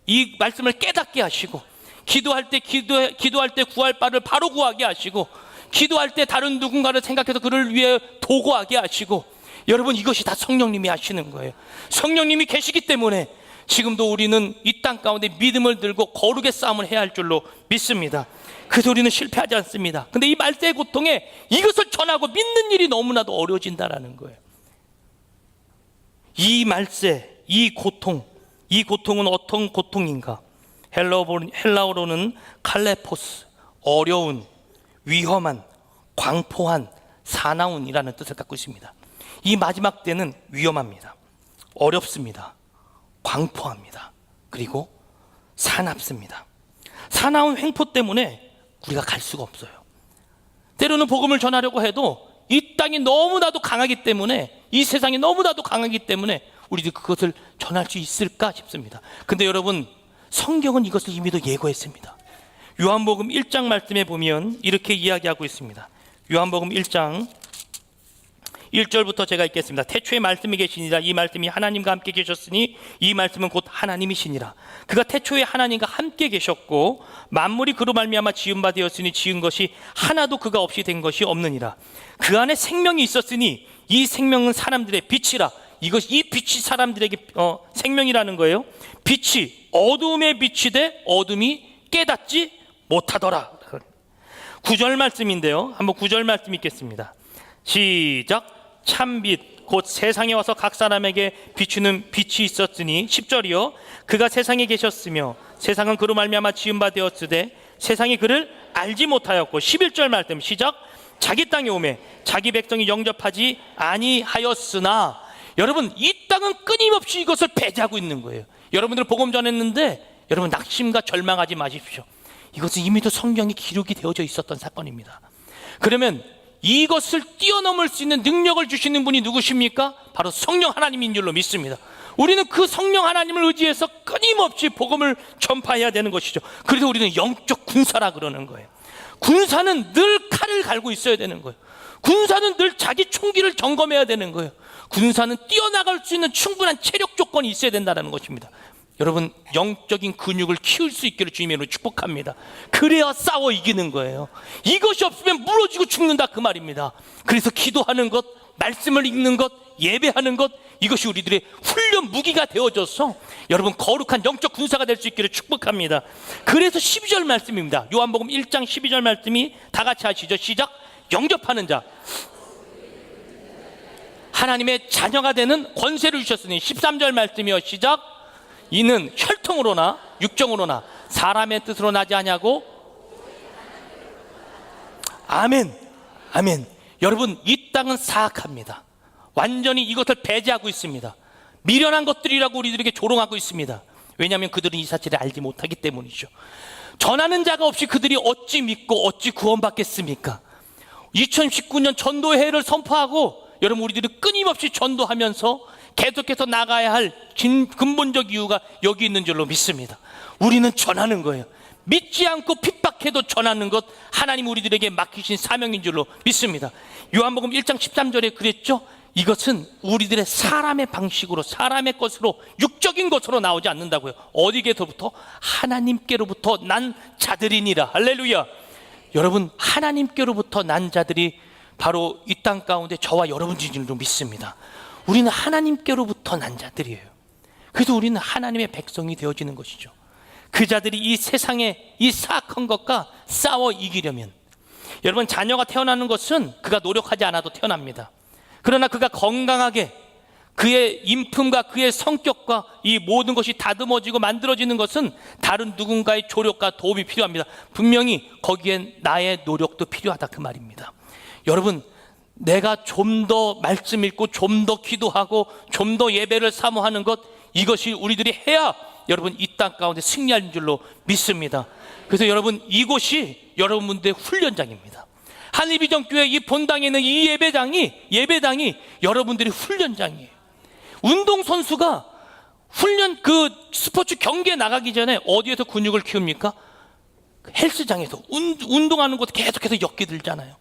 이 말씀을 깨닫게 하시고, 기도할 때 구할 바를 바로 구하게 하시고, 기도할 때 다른 누군가를 생각해서 그를 위해 도구하게 하시고, 여러분, 이것이 다 성령님이 하시는 거예요. 성령님이 계시기 때문에 지금도 우리는 이 땅 가운데 믿음을 들고 거룩의 싸움을 해야 할 줄로 믿습니다. 그래서 우리는 실패하지 않습니다. 근데 이 말세의 고통에 이것을 전하고 믿는 일이 너무나도 어려워진다라는 거예요. 이 말세, 이 고통은 어떤 고통인가? 헬라어로는 칼레포스, 어려운, 위험한, 광포한, 사나운이라는 뜻을 갖고 있습니다. 이 마지막 때는 위험합니다. 어렵습니다. 광포합니다. 그리고 사납습니다. 사나운 횡포 때문에 우리가 갈 수가 없어요. 때로는 복음을 전하려고 해도 이 땅이 너무나도 강하기 때문에, 이 세상이 너무나도 강하기 때문에 우리들이 그것을 전할 수 있을까 싶습니다. 근데 여러분, 성경은 이것을 이미도 예고했습니다. 요한복음 1장 말씀에 보면 이렇게 이야기하고 있습니다. 요한복음 1장 1절부터 제가 읽겠습니다. 태초에 말씀이 계시니라. 이 말씀이 하나님과 함께 계셨으니 이 말씀은 곧 하나님이시니라. 그가 태초에 하나님과 함께 계셨고 만물이 그로 말미암아 지은 바 되었으니 지은 것이 하나도 그가 없이 된 것이 없느니라. 그 안에 생명이 있었으니 이 생명은 사람들의 빛이라. 이 빛이 사람들에게 생명이라는 거예요. 빛이 어둠의 빛이 돼 어둠이 깨닫지 못하더라. 9절 말씀인데요. 한번 9절 말씀 읽겠습니다. 시작. 참빛 곧 세상에 와서 각 사람에게 비추는 빛이 있었으니 10절이요. 그가 세상에 계셨으며 세상은 그로 말미암아 지은 바 되었으되 세상이 그를 알지 못하였고 11절 말씀 시작. 자기 땅에 오매 자기 백성이 영접하지 아니하였으나. 여러분, 이 땅은 끊임없이 이것을 배제하고 있는 거예요. 여러분들 복음 전했는데 여러분 낙심과 절망하지 마십시오. 이것은 이미도 성경에 기록이 되어져 있었던 사건입니다. 그러면 이것을 뛰어넘을 수 있는 능력을 주시는 분이 누구십니까? 바로 성령 하나님인 줄로 믿습니다. 우리는 그 성령 하나님을 의지해서 끊임없이 복음을 전파해야 되는 것이죠. 그래서 우리는 영적 군사라 그러는 거예요. 군사는 늘 칼을 갈고 있어야 되는 거예요. 군사는 늘 자기 총기를 점검해야 되는 거예요. 군사는 뛰어나갈 수 있는 충분한 체력 조건이 있어야 된다는 것입니다. 여러분, 영적인 근육을 키울 수 있기를 주님으로 축복합니다. 그래야 싸워 이기는 거예요. 이것이 없으면 무너지고 죽는다 그 말입니다. 그래서 기도하는 것, 말씀을 읽는 것, 예배하는 것, 이것이 우리들의 훈련 무기가 되어져서 여러분 거룩한 영적 군사가 될 수 있기를 축복합니다. 그래서 12절 말씀입니다. 요한복음 1장 12절 말씀이 다 같이 하시죠. 시작. 영접하는 자 하나님의 자녀가 되는 권세를 주셨으니 13절 말씀이요. 시작. 이는 혈통으로나 육정으로나 사람의 뜻으로 나지 아니하고. 아멘. 아멘. 여러분, 이 땅은 사악합니다. 완전히 이것을 배제하고 있습니다. 미련한 것들이라고 우리들에게 조롱하고 있습니다. 왜냐하면 그들은 이 사실을 알지 못하기 때문이죠. 전하는 자가 없이 그들이 어찌 믿고 어찌 구원받겠습니까? 2019년 전도의 해를 선포하고 여러분 우리들이 끊임없이 전도하면서 계속해서 나가야 할 근본적 이유가 여기 있는 줄로 믿습니다. 우리는 전하는 거예요. 믿지 않고 핍박해도 전하는 것, 하나님 우리들에게 맡기신 사명인 줄로 믿습니다. 요한복음 1장 13절에 그랬죠. 이것은 우리들의 사람의 방식으로, 사람의 것으로, 육적인 것으로 나오지 않는다고요. 어디게서부터? 하나님께로부터 난 자들이니라. 할렐루야. 여러분, 하나님께로부터 난 자들이 바로 이 땅 가운데 저와 여러분인 줄로 믿습니다. 우리는 하나님께로부터 난 자들이에요. 그래서 우리는 하나님의 백성이 되어지는 것이죠. 그 자들이 이 세상의 이 사악한 것과 싸워 이기려면, 여러분, 자녀가 태어나는 것은 그가 노력하지 않아도 태어납니다. 그러나 그가 건강하게 그의 인품과 그의 성격과 이 모든 것이 다듬어지고 만들어지는 것은 다른 누군가의 조력과 도움이 필요합니다. 분명히 거기엔 나의 노력도 필요하다 그 말입니다. 여러분, 내가 좀 더 말씀 읽고 좀 더 기도하고 좀 더 예배를 사모하는 것, 이것이 우리들이 해야 여러분 이 땅 가운데 승리할 줄로 믿습니다. 그래서 여러분, 이곳이 여러분들의 훈련장입니다. 한일비전교회 이 본당에 있는 이 예배당이 여러분들의 훈련장이에요. 운동선수가 그 스포츠 경기에 나가기 전에 어디에서 근육을 키웁니까? 헬스장에서 운동하는 곳에 계속해서 역기 들잖아요.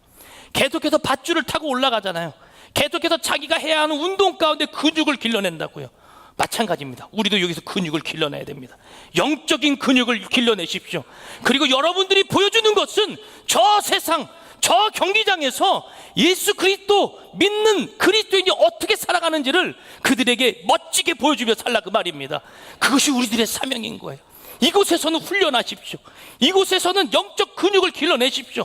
계속해서 밧줄을 타고 올라가잖아요. 계속해서 자기가 해야 하는 운동 가운데 근육을 길러낸다고요. 마찬가지입니다. 우리도 여기서 근육을 길러내야 됩니다. 영적인 근육을 길러내십시오. 그리고 여러분들이 보여주는 것은 저 세상, 저 경기장에서 예수 그리스도 믿는 그리스도인이 어떻게 살아가는지를 그들에게 멋지게 보여주며 살라 그 말입니다. 그것이 우리들의 사명인 거예요. 이곳에서는 훈련하십시오. 이곳에서는 영적 근육을 길러내십시오.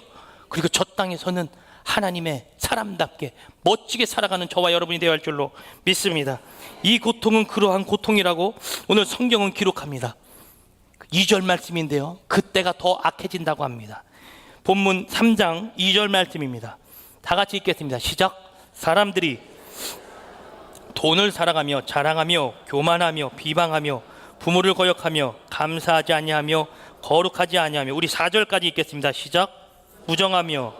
그리고 저 땅에서는 하나님의 사람답게 멋지게 살아가는 저와 여러분이 되어야 할 줄로 믿습니다. 이 고통은 그러한 고통이라고 오늘 성경은 기록합니다. 2절 말씀인데요, 그때가 더 악해진다고 합니다. 본문 3장 2절 말씀입니다. 다 같이 읽겠습니다. 시작. 사람들이 돈을 사랑하며 자랑하며 교만하며 비방하며 부모를 거역하며 감사하지 아니하며 거룩하지 아니하며, 우리 4절까지 읽겠습니다. 시작. 부정하며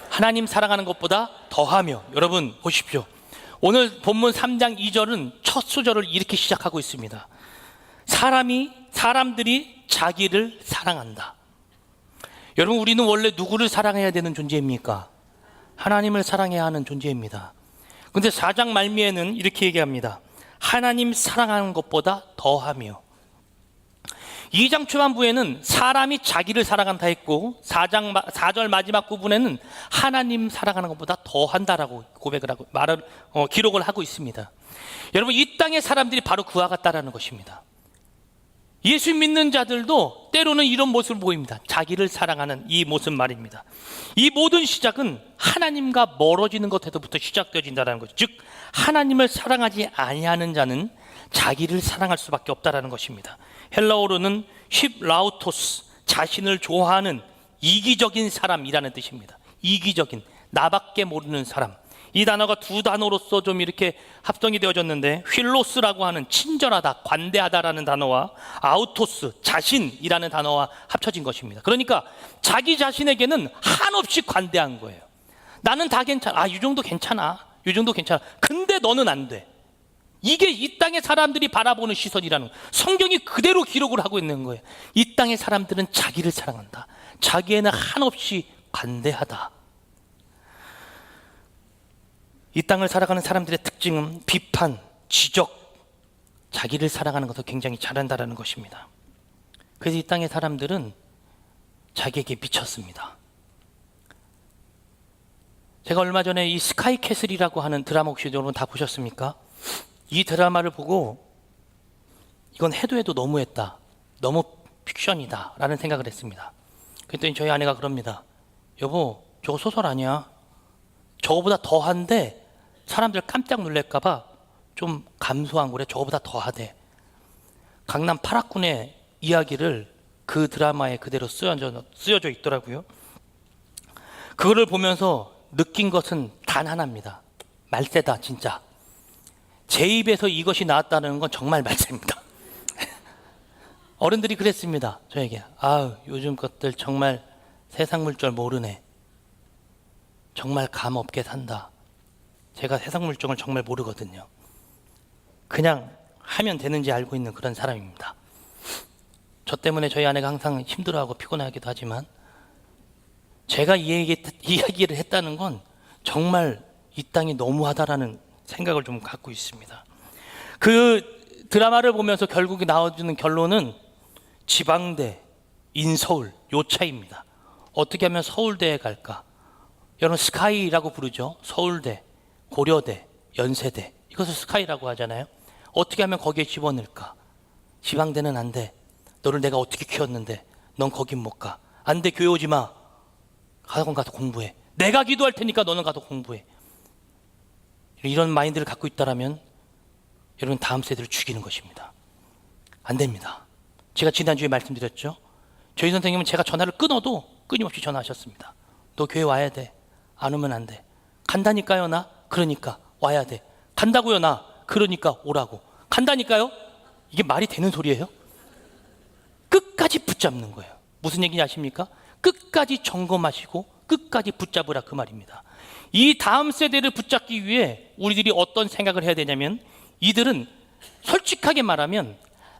하나님 사랑하는 것보다 더하며. 여러분 보십시오. 오늘 본문 3장 2절은 첫 소절을 이렇게 시작하고 있습니다. 사람들이 자기를 사랑한다. 여러분, 우리는 원래 누구를 사랑해야 되는 존재입니까? 하나님을 사랑해야 하는 존재입니다. 근데 4장 말미에는 이렇게 얘기합니다. 하나님 사랑하는 것보다 더하며. 2장 초반부에는 사람이 자기를 사랑한다 했고 4절 마지막 부분에는 하나님 사랑하는 것보다 더한다라고 고백을 하고 기록을 하고 있습니다. 여러분, 이 땅의 사람들이 바로 그와 같다라는 것입니다. 예수 믿는 자들도 때로는 이런 모습을 보입니다. 자기를 사랑하는 이 모습 말입니다. 이 모든 시작은 하나님과 멀어지는 것에서부터 시작되어진다는 것이죠. 즉 하나님을 사랑하지 아니하는 자는 자기를 사랑할 수밖에 없다라는 것입니다. 헬라어로는 힙라우토스, 자신을 좋아하는 이기적인 사람이라는 뜻입니다. 이기적인, 나밖에 모르는 사람. 이 단어가 두 단어로서 좀 이렇게 합성이 되어졌는데, 휠로스라고 하는 친절하다, 관대하다라는 단어와 아우토스, 자신이라는 단어와 합쳐진 것입니다. 그러니까 자기 자신에게는 한없이 관대한 거예요. 나는 다 괜찮아. 이 정도 괜찮아. 이 정도 괜찮아. 근데 너는 안 돼. 이게 이 땅의 사람들이 바라보는 시선이라는, 성경이 그대로 기록을 하고 있는 거예요. 이 땅의 사람들은 자기를 사랑한다. 자기에는 한없이 관대하다. 이 땅을 살아가는 사람들의 특징은 비판, 지적, 자기를 사랑하는 것을 굉장히 잘한다는 것입니다. 그래서 이 땅의 사람들은 자기에게 미쳤습니다. 제가 얼마 전에 이 스카이캐슬이라고 하는 드라마 혹시 여러분 다 보셨습니까? 이 드라마를 보고 이건 해도 너무했다, 너무 픽션이다 라는 생각을 했습니다. 그랬더니 저희 아내가 그럽니다. 여보, 저거 소설 아니야. 저거보다 더한데 사람들 깜짝 놀랄까봐 좀 감소한 거래. 저거보다 더하대. 강남 8학군의 이야기를 그 드라마에 그대로 쓰여져 있더라고요. 그거를 보면서 느낀 것은 단 하나입니다. 말세다, 진짜. 제 입에서 이것이 나왔다는 건 정말 말세입니다. 어른들이 그랬습니다. 저에게. 아유, 요즘 것들 정말 세상 물정 모르네. 정말 감 없게 산다. 제가 세상 물정을 정말 모르거든요. 그냥 하면 되는지 알고 있는 그런 사람입니다. 저 때문에 저희 아내가 항상 힘들어하고 피곤하기도 하지만, 제가 이야기를 했다는 건 정말 이 땅이 너무하다라는 생각을 좀 갖고 있습니다. 그 드라마를 보면서 결국에 나와주는 결론은 지방대, 인서울, 요 차이입니다. 어떻게 하면 서울대에 갈까? 여러분, 스카이라고 부르죠. 서울대, 고려대, 연세대, 이것을 스카이라고 하잖아요. 어떻게 하면 거기에 집어넣을까? 지방대는 안 돼. 너를 내가 어떻게 키웠는데 넌 거긴 못 가. 안 돼, 교회 오지 마. 학원 가서 공부해. 내가 기도할 테니까 너는 가서 공부해. 이런 마인드를 갖고 있다라면 여러분, 다음 세대를 죽이는 것입니다. 안 됩니다. 제가 지난주에 말씀드렸죠. 저희 선생님은 제가 전화를 끊어도 끊임없이 전화하셨습니다. 너 교회 와야 돼. 안 오면 안 돼. 간다니까요, 나? 그러니까 와야 돼. 간다고요, 나? 그러니까 오라고. 간다니까요? 이게 말이 되는 소리예요? 끝까지 붙잡는 거예요. 무슨 얘기인지 아십니까? 끝까지 점검하시고 끝까지 붙잡으라, 그 말입니다. 이 다음 세대를 붙잡기 위해 우리들이 어떤 생각을 해야 되냐면, 이들은 솔직하게 말하면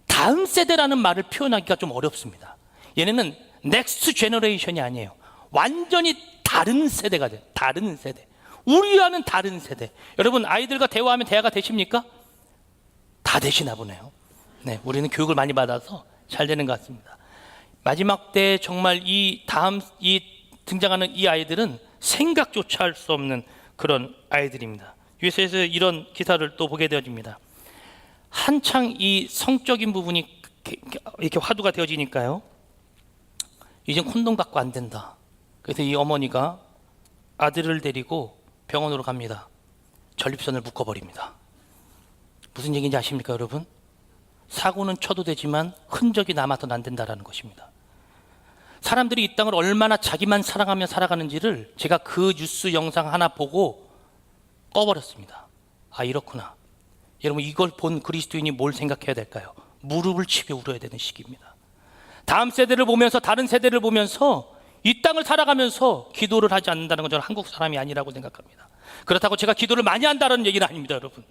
다음 세대라는 말을 표현하기가 좀 어렵습니다. 얘네는 넥스트 제너레이션이 아니에요. 완전히 다른 세대가 돼요. 다른 세대. 우리와는 다른 세대. 여러분, 아이들과 대화하면 대화가 되십니까? 다 되시나 보네요. 네, 우리는 교육을 많이 받아서 잘 되는 것 같습니다. 마지막 때 정말 이 등장하는 이 아이들은 생각조차 할 수 없는 그런 아이들입니다. USA에서 이런 기사를 또 보게 되어집니다. 한창 이 성적인 부분이 이렇게 화두가 되어지니까요, 이젠 콘돔 갖고 안 된다. 그래서 이 어머니가 아들을 데리고 병원으로 갑니다. 전립선을 묶어버립니다. 무슨 얘기인지 아십니까, 여러분? 사고는 쳐도 되지만 흔적이 남아서는 안 된다는 것입니다. 사람들이 이 땅을 얼마나 자기만 사랑하며 살아가는지를 제가 그 뉴스 영상 하나 보고 꺼버렸습니다. 아, 이렇구나. 여러분, 이걸 본 그리스도인이 뭘 생각해야 될까요? 무릎을 치며 울어야 되는 시기입니다. 다음 세대를 보면서, 다른 세대를 보면서 이 땅을 살아가면서 기도를 하지 않는다는 건 저는 한국 사람이 아니라고 생각합니다. 그렇다고 제가 기도를 많이 한다는 얘기는 아닙니다, 여러분.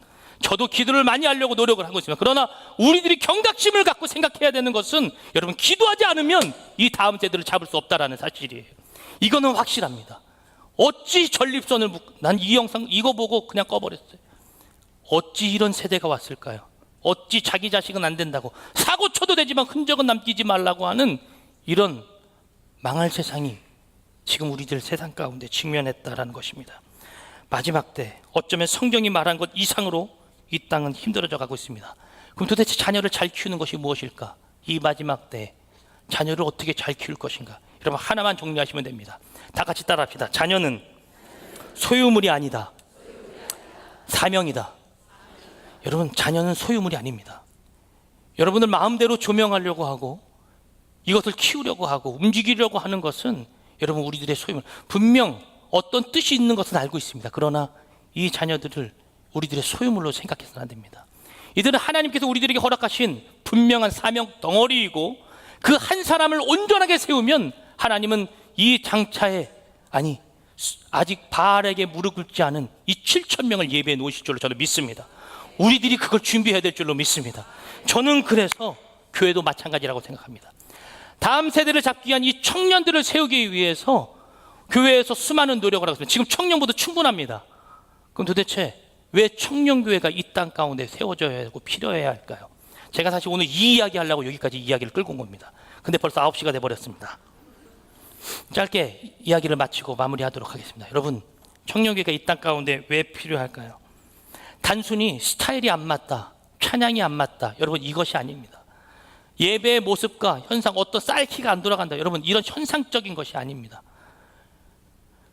저도 기도를 많이 하려고 노력을 하고 있습니다. 그러나 우리들이 경각심을 갖고 생각해야 되는 것은, 여러분, 기도하지 않으면 이 다음 세대를 잡을 수 없다는 사실이에요. 이거는 확실합니다. 어찌 전립선을 난 이 영상 이거 보고 그냥 꺼버렸어요. 어찌 이런 세대가 왔을까요? 어찌 자기 자식은 안 된다고, 사고 쳐도 되지만 흔적은 남기지 말라고 하는 이런 망할 세상이 지금 우리들 세상 가운데 직면했다라는 것입니다. 마지막 때 어쩌면 성경이 말한 것 이상으로 이 땅은 힘들어져 가고 있습니다. 그럼 도대체 자녀를 잘 키우는 것이 무엇일까? 이 마지막 때 자녀를 어떻게 잘 키울 것인가? 여러분, 하나만 정리하시면 됩니다. 다 같이 따라합시다. 자녀는 소유물이 아니다, 사명이다. 여러분, 자녀는 소유물이 아닙니다. 여러분들 마음대로 조명하려고 하고 이것을 키우려고 하고 움직이려고 하는 것은 여러분 우리들의 소유물, 분명 어떤 뜻이 있는 것은 알고 있습니다. 그러나 이 자녀들을 우리들의 소유물로 생각해서는 안 됩니다. 이들은 하나님께서 우리들에게 허락하신 분명한 사명 덩어리이고, 그 한 사람을 온전하게 세우면 하나님은 이 장차에, 아니 아직 바알에게 무릎 꿇지 않은 이 7,000명을 예배해 놓으실 줄로 저는 믿습니다. 우리들이 그걸 준비해야 될 줄로 믿습니다. 저는 그래서 교회도 마찬가지라고 생각합니다. 다음 세대를 잡기 위한 이 청년들을 세우기 위해서 교회에서 수많은 노력을 하고 있습니다. 지금 청년부도 충분합니다. 그럼 도대체 왜 청년교회가 이 땅 가운데 세워져야 하고 필요해야 할까요? 제가 사실 오늘 이 이야기 하려고 여기까지 이야기를 끌고 온 겁니다. 근데 벌써 9시가 돼버렸습니다. 짧게 이야기를 마치고 마무리하도록 하겠습니다. 여러분, 청년교회가 이 땅 가운데 왜 필요할까요? 단순히 스타일이 안 맞다, 찬양이 안 맞다, 여러분, 이것이 아닙니다. 예배의 모습과 현상, 어떤 사이키가 안 돌아간다, 여러분, 이런 현상적인 것이 아닙니다.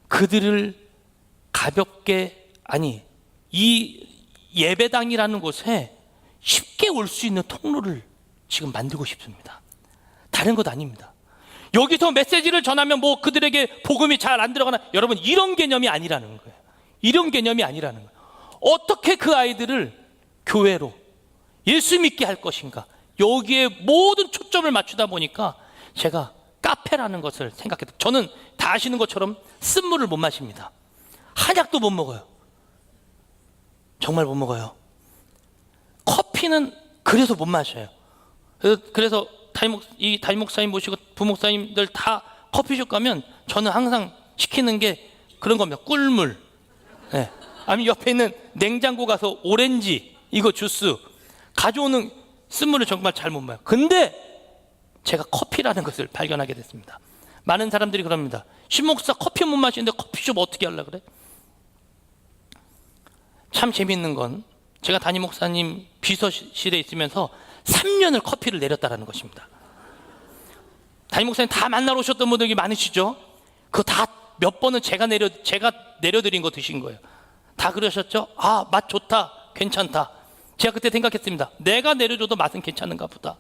그들을 가볍게, 아니, 이 예배당이라는 곳에 쉽게 올 수 있는 통로를 지금 만들고 싶습니다. 다른 것 아닙니다. 여기서 메시지를 전하면 뭐 그들에게 복음이 잘 안 들어가나, 여러분, 이런 개념이 아니라는 거예요. 이런 개념이 아니라는 거예요. 어떻게 그 아이들을 교회로 예수 믿게 할 것인가, 여기에 모든 초점을 맞추다 보니까 제가 카페라는 것을 생각해도, 저는 다 아시는 것처럼 쓴물을 못 마십니다. 한약도 못 먹어요. 정말 못 먹어요. 커피는 그래서 못 마셔요. 그래서 이 담임 목사님 모시고 부목사님들 다 커피숍 가면 저는 항상 시키는 게 그런 겁니다. 꿀물. 네. 아니면 옆에 있는 냉장고 가서 오렌지 이거 주스 가져오는 쓴물을 정말 잘 못 마요. 근데 제가 커피라는 것을 발견하게 됐습니다. 많은 사람들이 그럽니다. 신목사 커피 못 마시는데 커피숍 어떻게 하려고 그래? 참 재미있는 건 제가 담임 목사님 비서실에 있으면서 3년을 커피를 내렸다라는 것입니다. 담임 목사님 다 만나러 오셨던 분들이 많으시죠? 그거 다 몇 번은 제가 내려드린 거 드신 거예요. 다 그러셨죠? 아, 맛 좋다, 괜찮다. 제가 그때 생각했습니다. 내가 내려줘도 맛은 괜찮은가 보다.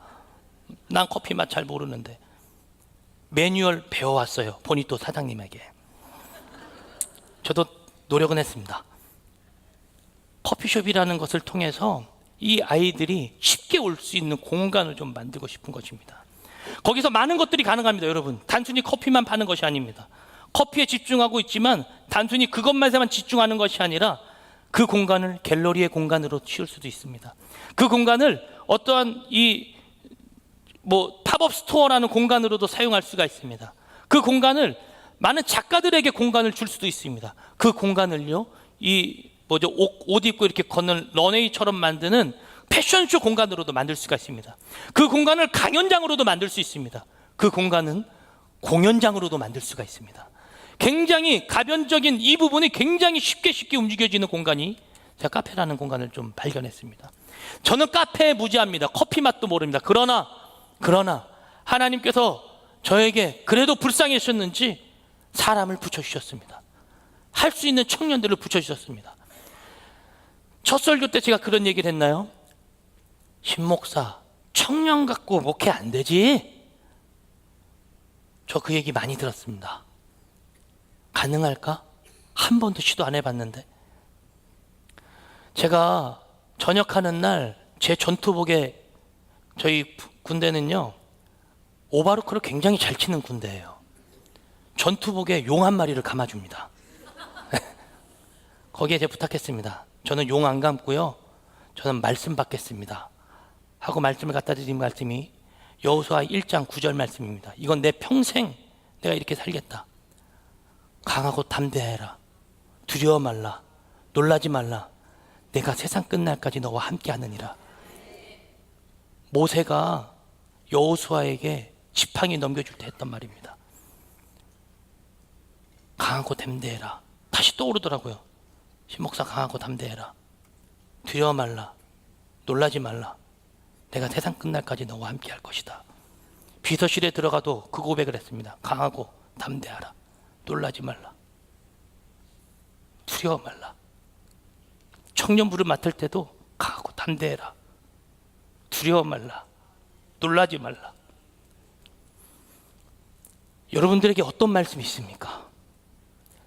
난 커피 맛 잘 모르는데. 매뉴얼 배워왔어요, 보니또 사장님에게. 저도 노력은 했습니다. 커피숍이라는 것을 통해서 이 아이들이 쉽게 올 수 있는 공간을 좀 만들고 싶은 것입니다. 거기서 많은 것들이 가능합니다. 여러분, 단순히 커피만 파는 것이 아닙니다. 커피에 집중하고 있지만 단순히 그것만에만 집중하는 것이 아니라 그 공간을 갤러리의 공간으로 치울 수도 있습니다. 그 공간을 어떠한 팝업 스토어라는 공간으로도 사용할 수가 있습니다. 그 공간을 많은 작가들에게 공간을 줄 수도 있습니다. 그 공간을요, 옷 입고 이렇게 걷는 런웨이처럼 만드는 패션쇼 공간으로도 만들 수가 있습니다. 그 공간을 강연장으로도 만들 수 있습니다. 그 공간은 공연장으로도 만들 수가 있습니다. 굉장히 가변적인 이 부분이 굉장히 쉽게 움직여지는 공간이 제가 카페라는 공간을 좀 발견했습니다. 저는 카페에 무지합니다. 커피 맛도 모릅니다. 그러나 하나님께서 저에게 그래도 불쌍하셨는지 사람을 붙여주셨습니다. 할 수 있는 청년들을 붙여주셨습니다. 첫 설교 때 제가 그런 얘기를 했나요? 신목사, 청년 갖고 목회 안 되지? 저 그 얘기 많이 들었습니다. 가능할까? 한 번도 시도 안 해봤는데. 제가 전역하는 날 제 전투복에, 저희 군대는요 오바로크를 굉장히 잘 치는 군대예요. 전투복에 용 한 마리를 감아줍니다. 거기에 제가 부탁했습니다. 저는 용 안 감고요, 저는 말씀 받겠습니다 하고 말씀을 갖다 드린 말씀이 여호수아 1장 9절 말씀입니다. 이건 내 평생 내가 이렇게 살겠다. 강하고 담대해라. 두려워 말라. 놀라지 말라. 내가 세상 끝날까지 너와 함께 하느니라. 모세가 여호수아에게 지팡이 넘겨줄 때 했던 말입니다. 강하고 담대해라. 다시 떠오르더라고요. 신목사, 강하고 담대해라. 두려워 말라. 놀라지 말라. 내가 세상 끝날까지 너와 함께 할 것이다. 비서실에 들어가도 그 고백을 했습니다. 강하고 담대하라. 놀라지 말라. 두려워 말라. 청년부를 맡을 때도 강하고 담대해라. 두려워 말라. 놀라지 말라. 여러분들에게 어떤 말씀이 있습니까?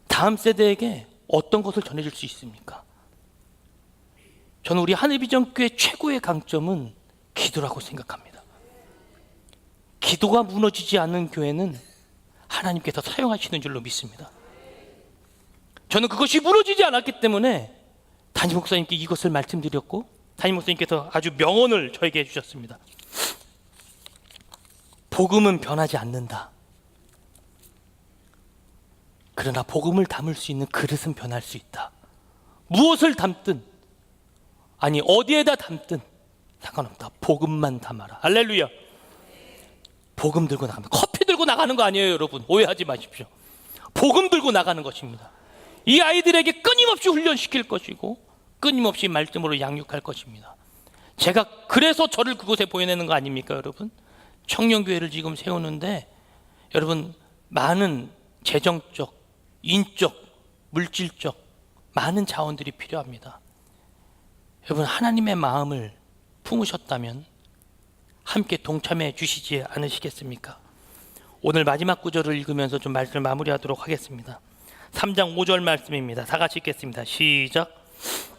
다음 세대에게 어떤 것을 전해줄 수 있습니까? 저는 우리 하늘비전교회 최고의 강점은 기도라고 생각합니다. 기도가 무너지지 않는 교회는 하나님께서 사용하시는 줄로 믿습니다. 저는 그것이 무너지지 않았기 때문에 담임 목사님께 이것을 말씀드렸고, 담임 목사님께서 아주 명언을 저에게 해주셨습니다. 복음은 변하지 않는다. 그러나 복음을 담을 수 있는 그릇은 변할 수 있다. 무엇을 담든, 아니 어디에다 담든 상관없다. 복음만 담아라. 할렐루야. 복음 들고 나갑니다. 커피 들고 나가는 거 아니에요, 여러분. 오해하지 마십시오. 복음 들고 나가는 것입니다. 이 아이들에게 끊임없이 훈련시킬 것이고 끊임없이 말씀으로 양육할 것입니다. 제가 그래서 저를 그곳에 보여내는 거 아닙니까, 여러분? 청년교회를 지금 세우는데 여러분, 많은 재정적, 인적, 물질적 많은 자원들이 필요합니다. 여러분, 하나님의 마음을 품으셨다면 함께 동참해 주시지 않으시겠습니까? 오늘 마지막 구절을 읽으면서 좀 말씀을 마무리하도록 하겠습니다. 3장 5절 말씀입니다. 다 같이 읽겠습니다. 시작.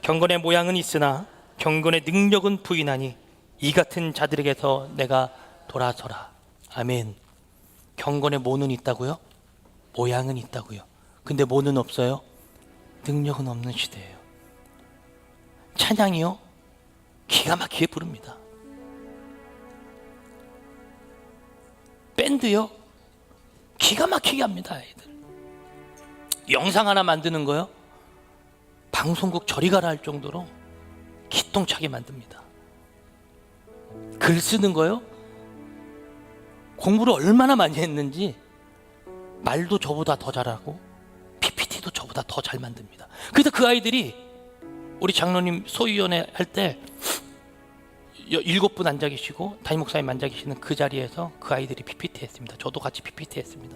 경건의 모양은 있으나 경건의 능력은 부인하니 이 같은 자들에게서 내가 돌아서라. 아멘. 경건의 뭐는 있다고요? 모양은 있다고요. 근데 뭐는 없어요? 능력은 없는 시대예요. 찬양이요? 기가 막히게 부릅니다. 밴드요? 기가 막히게 합니다, 아이들. 영상 하나 만드는 거요? 방송국 저리 가라 할 정도로 기똥차게 만듭니다. 글 쓰는 거요? 공부를 얼마나 많이 했는지 말도 저보다 더 잘하고 PPT도 저보다 더 잘 만듭니다. 그래서 그 아이들이 우리 장로님 소위원회 할 때 7분 앉아 계시고 담임 목사님 앉아 계시는 그 자리에서 그 아이들이 PPT 했습니다. 저도 같이 PPT 했습니다.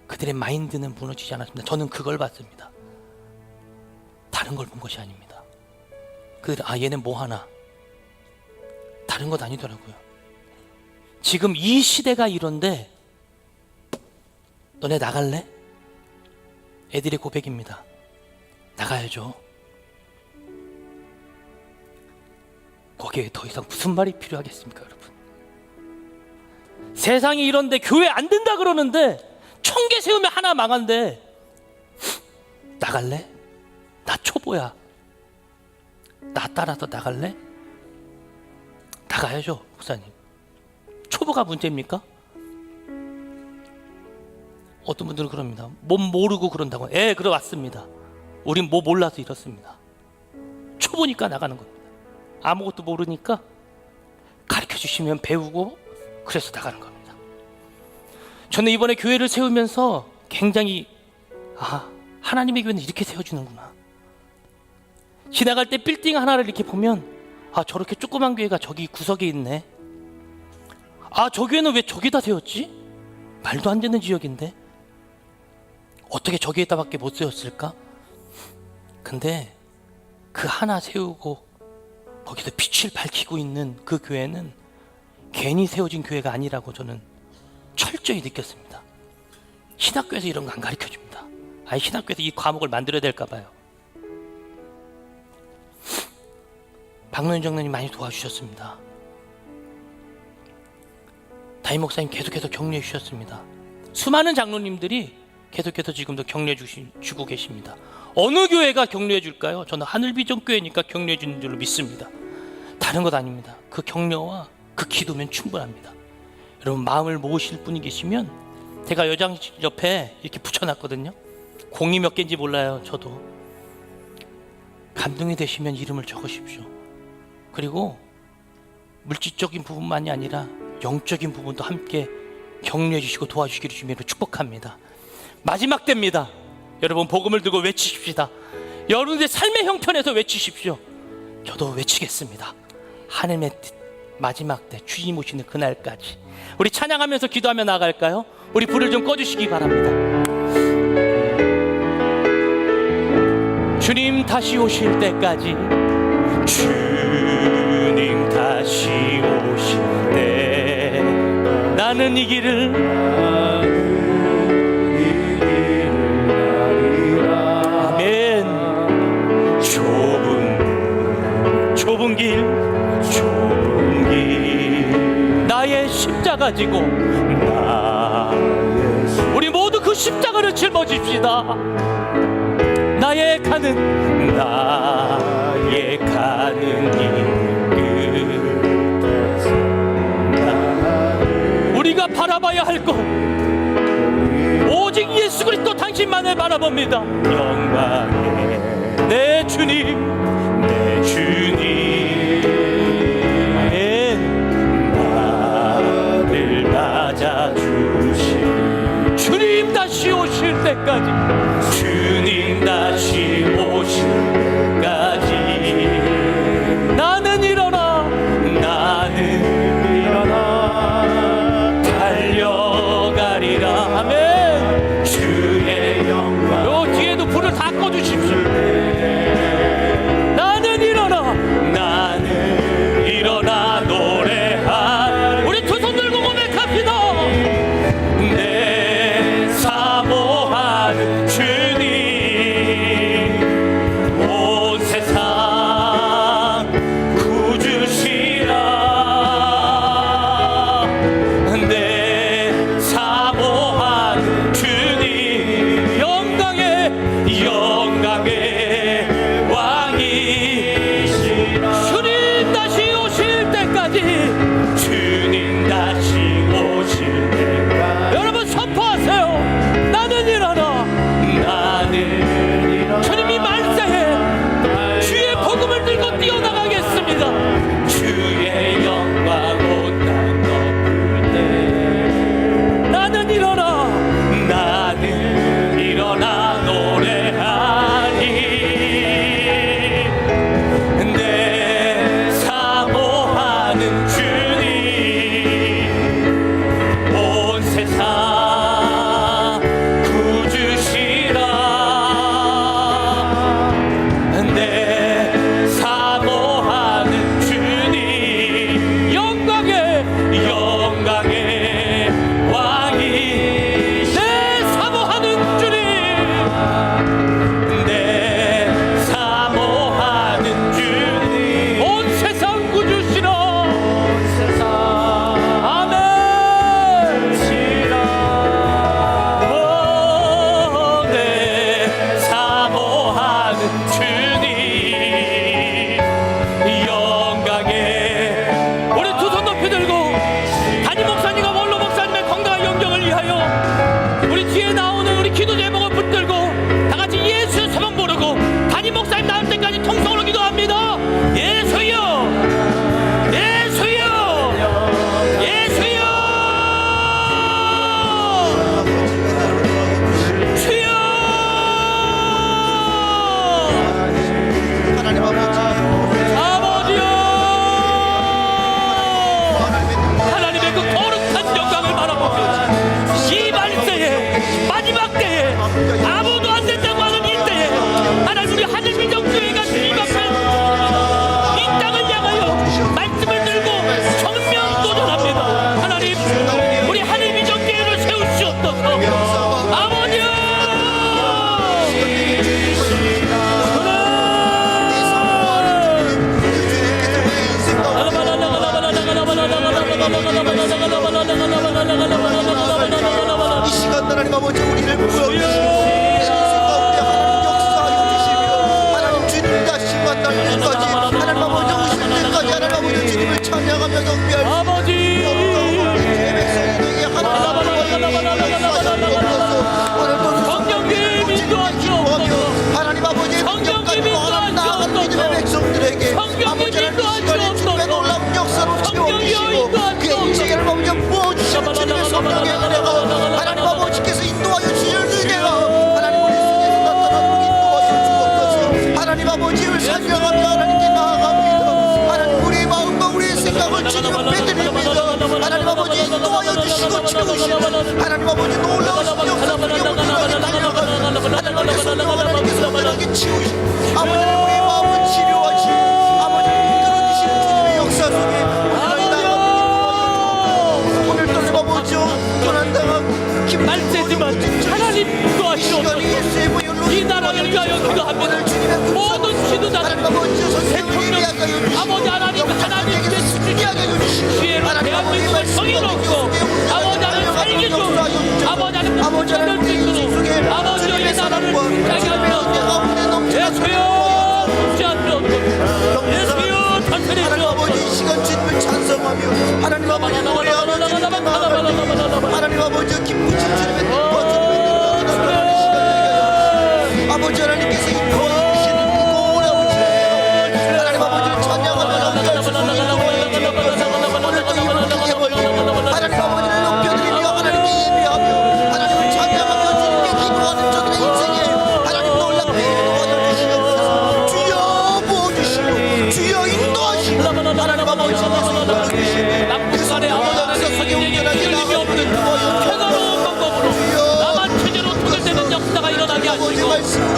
그들의 마인드는 무너지지 않았습니다. 저는 그걸 봤습니다. 다른 걸 본 것이 아닙니다. 그들, 얘는 뭐 하나, 다른 것 아니더라고요. 지금 이 시대가 이런데 너네 나갈래? 애들의 고백입니다. 나가야죠. 거기에 더 이상 무슨 말이 필요하겠습니까, 여러분? 세상이 이런데 교회 안 된다 그러는데 1000개 세우면 하나 망한데 나갈래? 나 초보야. 나 따라서 나갈래? 나가야죠, 목사님. 초보가 문제입니까? 어떤 분들은 그럽니다. 뭐 모르고 그런다고. 그래 왔습니다. 우린 뭐 몰라서 이렇습니다. 초보니까 나가는 겁니다. 아무것도 모르니까 가르쳐 주시면 배우고 그래서 나가는 겁니다. 저는 이번에 교회를 세우면서 굉장히 하나님의 교회는 이렇게 세워주는구나. 지나갈 때 빌딩 하나를 이렇게 보면 아, 저렇게 조그만 교회가 저기 구석에 있네. 아, 저 교회는 왜 저기다 세웠지? 말도 안 되는 지역인데 어떻게 저기에다밖에 못 세웠을까? 근데 그 하나 세우고 거기서 빛을 밝히고 있는 그 교회는 괜히 세워진 교회가 아니라고 저는 철저히 느꼈습니다. 신학교에서 이런 거 안 가르쳐줍니다. 아니, 신학교에서 이 과목을 만들어야 될까 봐요. 박노현 장로님 많이 도와주셨습니다. 담임 목사님 계속해서 격려해 주셨습니다. 수많은 장로님들이 계속해서 지금도 격려해 주고 계십니다. 어느 교회가 격려해 줄까요? 저는 하늘비전교회니까 격려해 주는 줄로 믿습니다. 다른 것 아닙니다. 그 격려와 그 기도면 충분합니다. 여러분, 마음을 모으실 분이 계시면 제가 여장실 옆에 이렇게 붙여놨거든요. 공이 몇 개인지 몰라요. 저도. 감동이 되시면 이름을 적으십시오. 그리고 물질적인 부분만이 아니라 영적인 부분도 함께 격려해 주시고 도와주시기를 주님으로 축복합니다. 마지막 때입니다. 여러분, 복음을 들고 외치십시다. 여러분의 삶의 형편에서 외치십시오. 저도 외치겠습니다. 하나님의 마지막 때 주님 오시는 그날까지 우리 찬양하면서 기도하며 나아갈까요? 우리 불을 좀 꺼주시기 바랍니다. 주님 다시 오실 때까지, 주님 다시 오실 때 나는 이 길을 아멘. 좁은 길 나의 십자가 지고 우리 모두 그 십자가를 짊어집시다. 나의 가는 길 우리가 바라봐야 할 것 오직 예수 그리스도 당신만을 바라봅니다. 영광의 내 주님 나를 맞아주신 주님 다시 오실 때까지, 주님 다시 오실 때까지 나는 일어나 달려가리라. 아멘. 주의 영광. 요 뒤에도 불을 다 꺼주십시오. 나는 일어나 노래할. 우리 두 손 들고 고백합시다. 내 사모하는 주님, 온 세상 구주시라. 내 사모하는 주님, 영광의 왕이시라. 주님 다시 오실 때까지, 주님 다시 오실 때까지 여러분 선포하세요. 나는 일어나 주님이 말세에 주의 복음을 들고 뛰어나가겠습니다. 주의 영광 온 땅 덮을 때 나는 일어나 노래하리. 내 사모하는 주님, 온 세상 구주시라. 내 사모하는 주님, 영광의 왕이. 내 사모하는 주님, 내 사모하는 주님, 온 세상 구주시라. 아멘. 내 사모하는 주님, 영광의. 우리 두 손 높이 들고 담임 목사님 하나님 아버지 우리를 부여주시고 인생 가운데 하나님 역사하여 주시며 하나님 주님 다시 만날 때까지 하나님 아버지 오실 때까지 하나님 아버지 주님을 찬양하며 경배할 수 아버지 내 백성에게 하나님 성령님 인도하시옵소서. 하나님 아버지의 능력까지 하나님 나아가는 믿음의 백성들에게 아버지 하나님 시간에 주님의 놀라운 역사로 채워주시고 그의 인생에 하나님 아버지 부어주시는 주님의 성령의 은혜가 하나님 아버지께서 인도하여 주시는 은혜가 하나님 우리 속에서 나타나도록 인도하여 주옵소서. 하나님 아버지를 찬양하며 하나님께 나아갑니다. 하나님 우리의 마음과 우리의 생각을 주님 앞에 드립니다. 하나님 아버지 인도하여 주시고 채우시는 하나님 아버지 놀라우신 역사들이 온전하게 달려가는 하나님 아버지 성령 하나님께서 온전하게 치우시고 아버지 우리의 마음을 치료하시고 아버지 이끌어주시는 주님의 역사 속에 오늘도 내 아버지요 고난당하고 기쁜 날때지만 하나님 인도하시옵소서. 이 나라를 위하여 기도합니다. 모든 지도자들 대통령 아버지 하나님께 주시는 지혜로 대한민국을 정의롭고 아버지 하나님 살게 좀 아버지 하나님 붙잡을 수 있도록 아버지의 나라를 진짜게 하며 예수여 붙잡으옵소서. 예수여 탄생해 하나님 아버지 이 주옵소서. 시간 주님을 찬성하며 하나님 아버지 노래하며 주님께 나아갑니다. 하나님 아버지 기쁘신 주님의 뜻과 주님의 능력이 나타나는 시간 아버지 하나님께서 인도하여 주시는 이 놀라운 주님 하나님 아버지를 찬양하며 영광 주시고 오늘도 입을 크게 벌리고 하나님 아버지를 높여드리며 하나님께 예배하며 하나님을 찬양하며 주님께 기도하는 저들의 인생에 하나님 놀랍게 인도하여 주시옵소서. 주여 부어주시고 주여 인도하시고 하나님 아버지께서 인도하시고 남북한의 아버지 성경에게 틀림이 없는 평화로운 방법으로 남한 체제로 통일되는 역사가 일어나게 하시고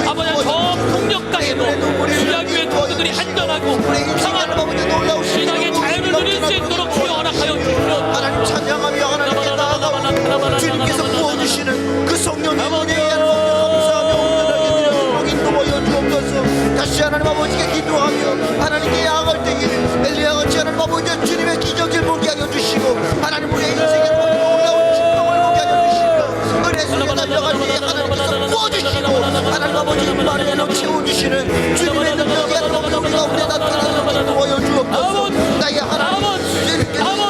아버지 저 폭력당에도 주야교회 동료들이 안전하고 평안하고 신앙의 자유를 누릴 수 있도록 주여 허락하여 주시옵소서. 하나님 찬양하며 하나님께 나아가고 주님께서 부어주시는 그 성령의 은혜에 감사하며 온전하게 드려주도록 인도하여 주옵소서. 다시 하나님 아버지께 기도하며 하나님께 나아갈 때에 엘리야같이 하나님 아버지 주님의 기적을 보게 하여 주시고 하나님 우리의 인생에 놀라운 축복을 보게 하여 주시고 은혜 속에 달려갈 때에 하나님께서 부어주시고 하나님 아버지 말로 채워주시는 주님의 능력이 하나님 아버지 우리 가운데 나타나도록 인도하여 주옵소서. 나의 하나님 주님께서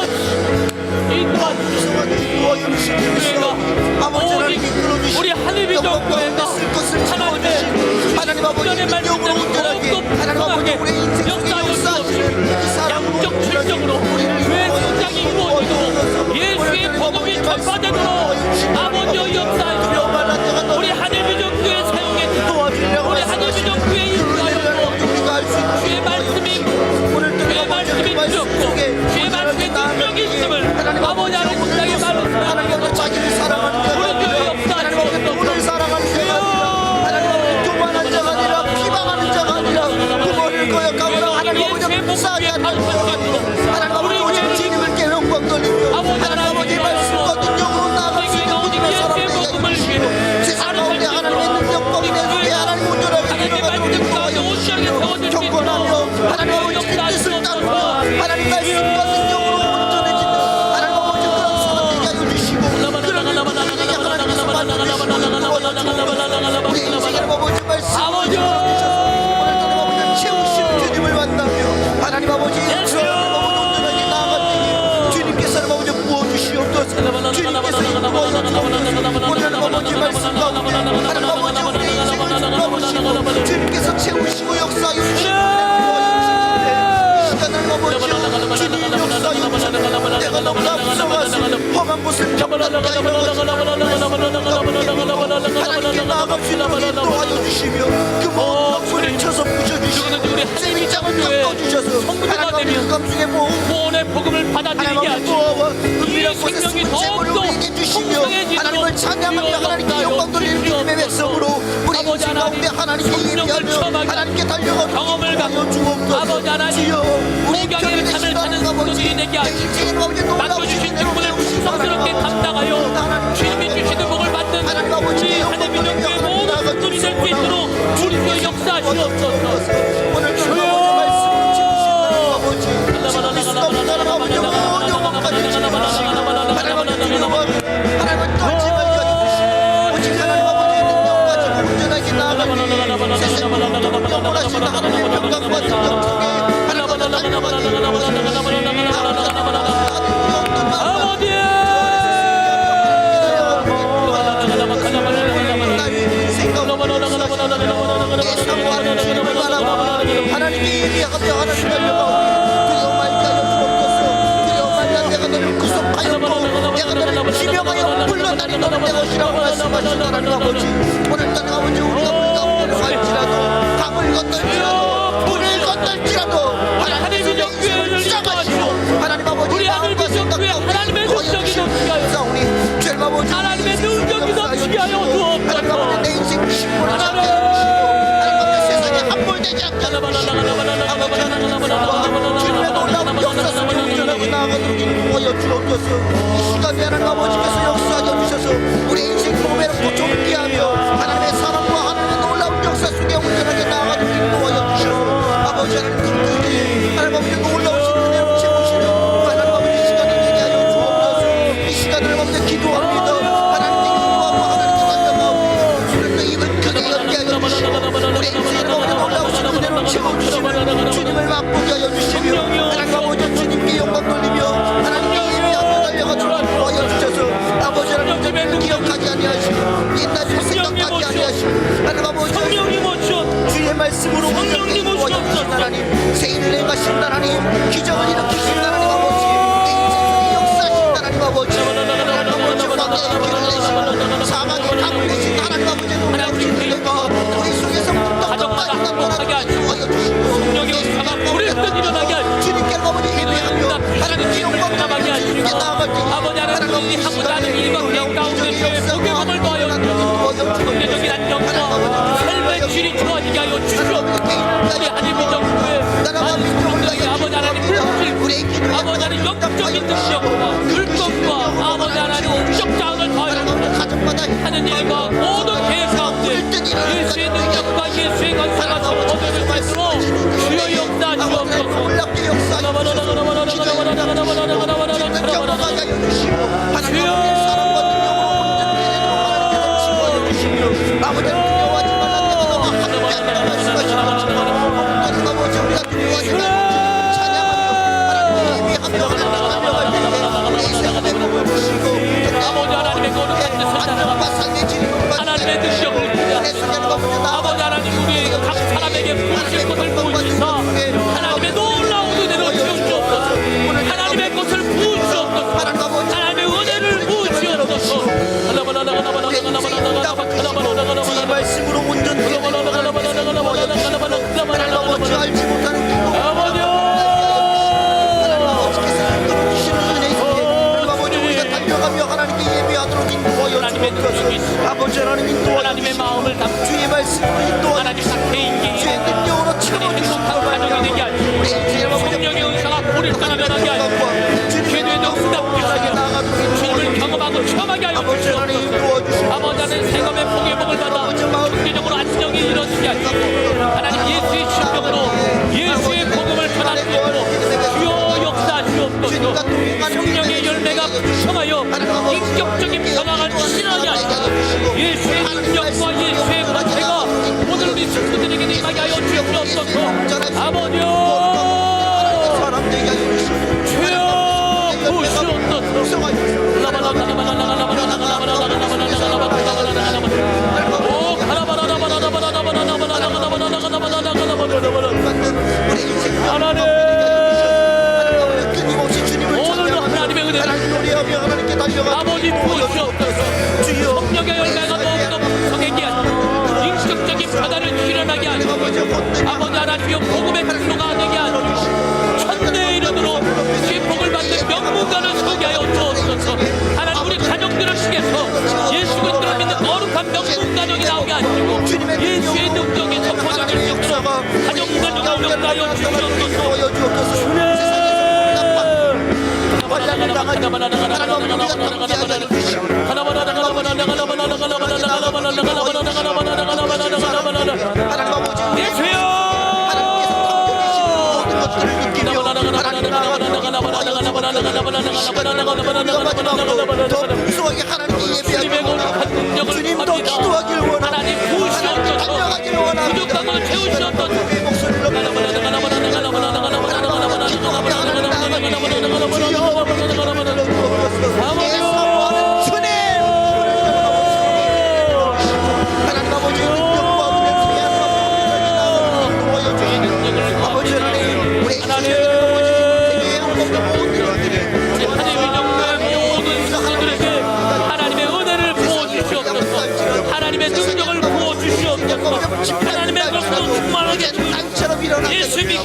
인도하여 주시옵소서. 아버지 하나님 우리 하늘비전 교회가 하나님 아버지 능력으로 온전하게 하나님 아버지 우리 인생 속에 역사하시는 양적 출정으로 교회 성장이 이루어지고 예수의 복음이 전파되도록 아버지의 역사하시며 우리 하늘비전 교회 사용해 주시고 우리 하늘비전 교회 인도하여 주의 말씀이 두렵고 주의 말씀이 능력이 있음을 아버지 하나님 진작에 말씀하시고 자기를 사랑하는 우리 교회 역사하시고 우리를 사랑하는 자가 하나님 아버지 교만한 자가 아니라 비방하는 자가 아니라 부모를 거역하거나 하나님 아버지 불쌍하게 하는 자가 아니라 하나님 아버지 오직 주님을 깨 영광 돌리며 하나님 아버지 말씀과 능력으로 나아갈 수 있는 믿음의 사람들에게 해주시고 세상 가운데 하나님의 능력과 은혜 속에 하나님 온전하게 들어가도록 경건하며 하나님 아버지 그 뜻을 따르며 하나님 말씀과 능력으로 온전해지는 하나님 아버지 그런 사람들에게 해주시고 그런 인생에게 하나님께서 만들어주시고 우리 인생에 아버지 말씀 오늘도 아버지 채우시는 주님을 만나며 하나님 아버지 온전하게 나아갈 때에 주님께서 아버지 부어주시옵소서. 주님께서 인도하여 주옵소서. 오늘 아버지 말씀 가운데 하나님 아버지 우리 인생을 돌아보시고 주님께서 채우시고 역사하여 주시고 이 시간을 아버지 주님 역사하여 주시고 내가 너무나 무서워서 험한 곳을 경건하게 하나님께 나아갈 수 있도록 인도하여 주시며 그 모든 악물을 쳐서 부셔주시고 세미장을 꺾어주셔서 성부가 되면 감중에 모으고 구원의 복음을 받아들이게 하시고 이 생명이 더욱더 하나님을 찬양하며 하나님께 영광 돌리는 주님의 백성으로 우리 인생 가운데 하나님께 예배하며 하나님께 달려가는 경험을 갖고 아버지 하나님 우경의 삶을 사는 성도들이 되게 하시고 맡겨주신 직분을 풍성스럽게 감당하여 주님이 주시는 복을 받는 우리 하나님 민족의 모든 분들이 될 수 있도록 주님의 역사하시옵소서. 오늘 주여 말씀을 채우시는 아버지 지킬 수 없는 아버지 영원까지 지키시고 하나님을 두려워하며 하나님을 떨지 말게 해주시고 생명을 영원하신 하나님의 평강과 생명 속에 하나님의 하나님께 예비하며 하나님 달려가 두려워 말지 하여 주옵소서. 두려워 말자 내가 너를 구속하였고 내가 너를 지명하여 불러다니 너는 내 것이라고 말씀하신 하나님 아버지 오늘 땅 아버지 우리가 불가운데를 갈지라도 강을 건널지라도 물을 건널지라도 하나님의 영광을 시작하시고 하나님 아버지 우리 하늘의 성도에 하나님의 능력이 넘치게 하여 우리 죄 아버지 하나님의 능력이 넘치게 하여 주옵소서. 하나님 아버지 내 인생 신분을 잡게 해주시고 하나님 아버지 세상에 함몰되지 않게 해주시고 아버지 하나님 주님의 놀라운 역사 속에 운전하고 나아가도록 인도하여 주옵소서. 이 시간에 하나님 아버지께서 역사하여 주셔서 우리 인생 보배롭고 좁게 하며 하나님의 사랑과 하나님의 놀라운 역사 속에 운전하게 나아가도록 인도하여 주셔서 아버지 하나님 끝까지 하나님 아버지 놀라우신 은혜로 채우시며 하나님 아버지 이 시간을 되게 하여 주옵소서. 이 시간을 아버지 기도합니다. 하나님께 기도하고 하나님께 달려가고 주님의 입을 크게 열게 하여 주시고 우리 인생을 아버지 놀라우신 은혜로 채워주시며 주님을 맛보게 하여 주시며 하나님 아버지 주님께 영광 돌리며 하나님께 예배하며 달려가 주옵소서 주셔서 아버지 하나님 기억하지 아니하시고 옛날을 생각하지 아니하시고 하나님 아버지 성령이 모셔 주의 말씀으로 성령님 오셔주신 하나님 세인을 행하신 하나님 기적을 일으키신 하나님 아버지 내 인생 속에 역사하신 하나님 아버지 하나님 아버지 광야의 길을 내시고 사막의 강을 내신 하나님 아버지 놀라우신 은혜가 우리 속에서 가정마다 행복하게 하시고 성령의 역사가 우리를 또 일어나게 하시고 주님께 아버지 예배하며 하나님께 영광 나가게 하시고 주님께 나아갈 때 아버지 하나님 우리 하고 다는 일과 계획 가운데 주의 복음을 더하여 경제적인 안정과 삶의 질이 좋아지게 하여 주시옵소서. 우리 하나님의 정부에 많은 분들에게 아버지 하나님 불필 아버지 하나님 영적인 능력과 불법과 아버지 하나님 옥적 장을 더하여 하는 일과 모든 계획 가운데 예수의 능력과 예수의 건사가 전포될 수 있도록 주여 역사 주옵소서. 놀랍게 역사하여 경험하게 해주시고 하나님 아버지의 사랑과 능력으로 온전히 되도록 하나님께서 치워주시며 아버지를 두려워하지 말라 내가 너와 함께하리라 말씀하시는 하나님 아버지 우리가 두려워하지 말고 찬양하며 하나님께 예배하며 하나님께 달려갈 때 우리 인생의 복을 주시고 아버지 하나님의 거룩한 뜻을 따라가 삶의 진리를 하나님의 능력을 구하시고 아버지 하나님 우리 각 사람에게 부으실 것을 부으시사 하나님의 놀라운 은혜로 주옵소서. 하나님의 것을 부으시옵소서. 하나님의 은혜를 부으시옵소서. 주의 말씀으로 온전히 하나님 아버지 알지 못하는 기도 하나님 아버지께서 이끌어 주시는 은혜 속에 하나님 아버지 우리가 달려가며 하나님께 예배하도록 인도하여 주옵소서. 아버지 하나님 인도하여 하나님의 마음을 담고 주의 말씀으로 인도하여 하나님 각 개인기 주의 능력으로 하나님 채워주시고 행복한 가정이 되게 하시고 성령의 은사가 뿌리를 떠나면하게 하시고 기도에도 응답하시고 주님을 경험하고 체험하게 하여 아버지 하나님 인도하여 주시고 아버지 하나님 생업의 복의 복을 받아 경제적으로 안정이 이루어지게 하시고 하나님 예수의 심령으로 예수의 복음을 전할 수 있도록 주여 역사하시옵소서. 성령의 열매가 부성하여 인격적인 변화가 실현하게 하시고 예수의 능력과 예수의 권세가 오늘 우리 친구들에게 임하게 하여 주옵소서. 아버지여 사람되게 하여 주시고 주여 부으시옵소서. 하나님 끊임없이 주님을 오늘도 하나님의 은혜를 하나님 노래하며 하나님께 달려가 아버지 부으시옵소서. 주여 성령의 열매가 더욱더 풍성하게 하시고 인격적인 변화를 실현하게 하시고 아버지 하나님의 복음의 통로가 되게 하시고 천대에 이르도록 주의 복을 받는 명문가를 서게 하여 주옵소서. 하나님 우리 가정들을 통해서 예수 그리스도를 믿는 거룩한 명문 가정이 나오게 하시고 예수의 능력이 선포되길 수 있도록 가정 가정을 역사하여 주옵소서. 환란을 당하지 하나님 우리가 담게 하여 주시고 하나님 아버지 예수여 하나님께서 담게 계시는 모든 것들을 느끼며 하나님 나아가는 더 풍성하게 하나님께 주님의 예배하고 거룩한 능력을 주님 더 받습니다. 기도하길 원합니다. 하나님 부으시옵소서. 달려가길 원합니다. 부족하고 예수 믿고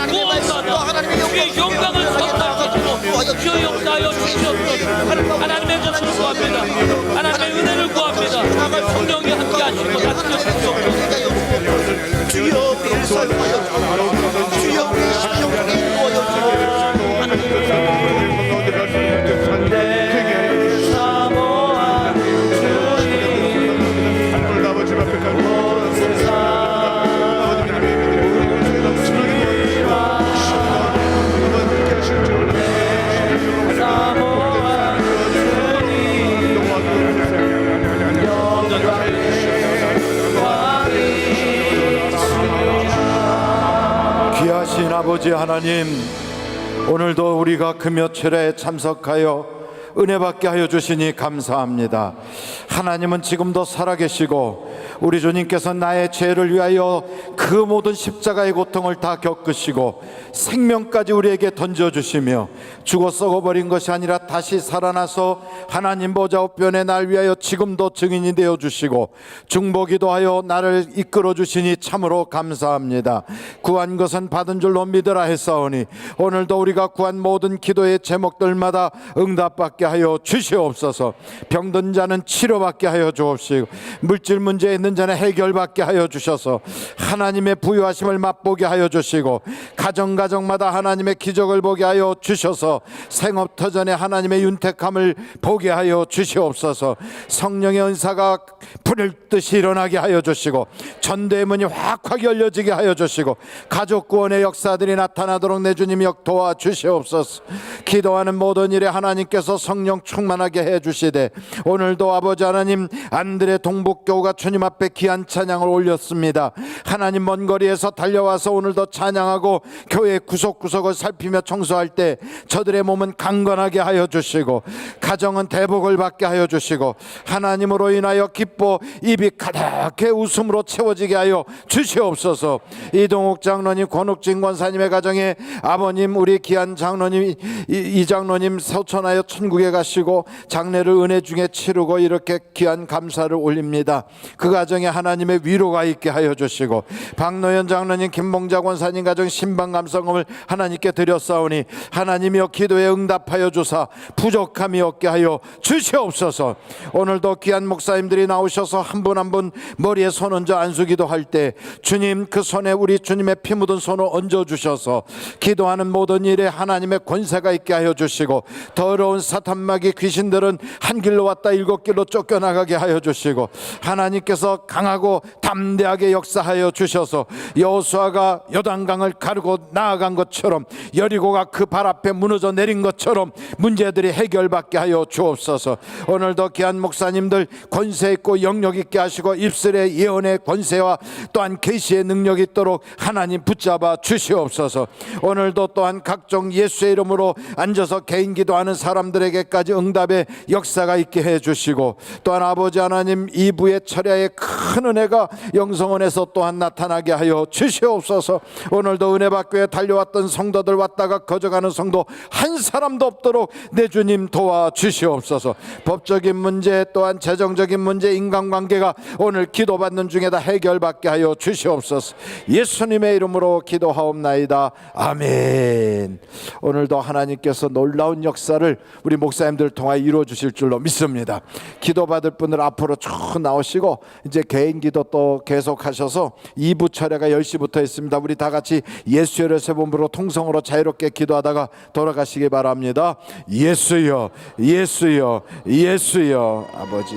구원받아 주의 영광을 선포하시고 주의 역사하여 주시옵소서. 하나님의 것을 구합니다. 하나님의 은혜를 구합니다. 성령이 함께 하시고 다스려 주시옵소서. 주여 우리를 사용하여 주옵소서. 주여 우리의 심령 중에 인도하여 귀하신 아버지 하나님, 오늘도 우리가 금요철에 참석하여 은혜 받게 하여 주시니 감사합니다. 하나님은 지금도 살아계시고 우리 주님께서 나의 죄를 위하여 그 모든 십자가의 고통을 다 겪으시고 생명까지 우리에게 던져주시며 죽어 썩어버린 것이 아니라 다시 살아나서 하나님 보좌 우편에 날 위하여 지금도 증인이 되어주시고 중보기도 하여 나를 이끌어 주시니 참으로 감사합니다. 구한 것은 받은 줄로 믿으라 했사오니 오늘도 우리가 구한 모든 기도의 제목들마다 응답받게 하여 주시옵소서. 병든 자는 치료받게 하여 주옵시고 물질 문제에 있는 자는 해결받게 하여 주셔서 하나님의 부유하심을 맛보게 하여 주시고 가정마다 하나님의 기적을 보게 하여 주셔서 생업터전에 하나님의 윤택함을 보게 하여 주시옵소서. 성령의 은사가 불을 듯이 일어나게 하여 주시고 전도의 문이 확하게 열려지게 하여 주시고 가족 구원의 역사들이 나타나도록 내 주님이 도와 주시옵소서. 기도하는 모든 일에 하나님께서 성령 충만하게 해주시되 오늘도 아버지 하나님 안드레 동북교우가 주님 앞에 귀한 찬양을 올렸습니다. 하나님 먼 거리에서 달려와서 오늘도 찬양하고 교회 구석구석을 살피며 청소할 때 저들의 몸은 강건하게 하여 주시고 가정은 대복을 받게 하여 주시고 하나님으로 인하여 기뻐 입이 가득해 웃음으로 채워지게 하여 주시옵소서. 이동욱 장로님, 권욱진 권사님의 가정에 아버님 우리 귀한 장로님 이 장로님 서천하여 천국에 가시고 장례를 은혜 중에 치르고 이렇게 귀한 감사를 올립니다. 그 가정에 하나님의 위로가 있게 하여 주시고 박노현 장로님, 김봉자 권사님 가정 신방 감성금을 하나님께 드렸사오니 하나님이여 기도에 응답하여 주사 부족함이 없게 하여 주시옵소서. 오늘도 귀한 목사님들이 나오셔서 한 분 한 분 머리에 손 얹어 안수기도 할 때 주님 그 손에 우리 주님의 피 묻은 손을 얹어 주셔서 기도하는 모든 일에 하나님의 권세가 있게 하여 주시고 더러운 사탄마귀 귀신들은 한 길로 왔다 일곱 길로 쫓겨나가게 하여 주시고 하나님께서 강하고 담대하게 역사하여 주셔서 여호수아가 요단강을 가르고 나아간 것처럼 여리고가 그 발 앞에 무너져 내린 것처럼 문제들이 해결받게 하여 주옵소서. 오늘도 귀한 목사님들 권세 있고 영력 있게 하시고 입술의 예언의 권세와 또한 계시의 능력이 있도록 하나님 붙잡아 주시옵소서. 오늘도 또한 각종 예수의 이름으로 앉아서 개인 기도하는 사람들에게까지 응답의 역사가 있게 해주시고 또한 아버지 하나님 이부의 철야의 큰 은혜가 영성원에서 또한 나타나게 하여 주시옵소서. 오늘도 은혜 받기 위해 달려왔던 성도들 왔다가 거져가는 성도 한 사람도 없도록 내 주님 도와주시옵소서. 법적인 문제 또한 재정적인 문제 인간관계가 오늘 기도받는 중에 다 해결받게 하여 주시옵소서. 예수님의 이름으로 기도하옵나이다. 아멘. 오늘도 하나님께서 놀라운 역사를 우리 목사님들 통하여 이루어 주실 줄로 믿습니다. 기도받을 분들 앞으로 쭉 나오시고 이제 개인 기도 또 계속하셔서 2부 철회가 10시부터 있습니다. 우리 다 같이 예수의 세번부로 통성으로 자유롭게 기도하다가 돌아가시기 바랍니다. 예수여 예수여 예수여. 아버지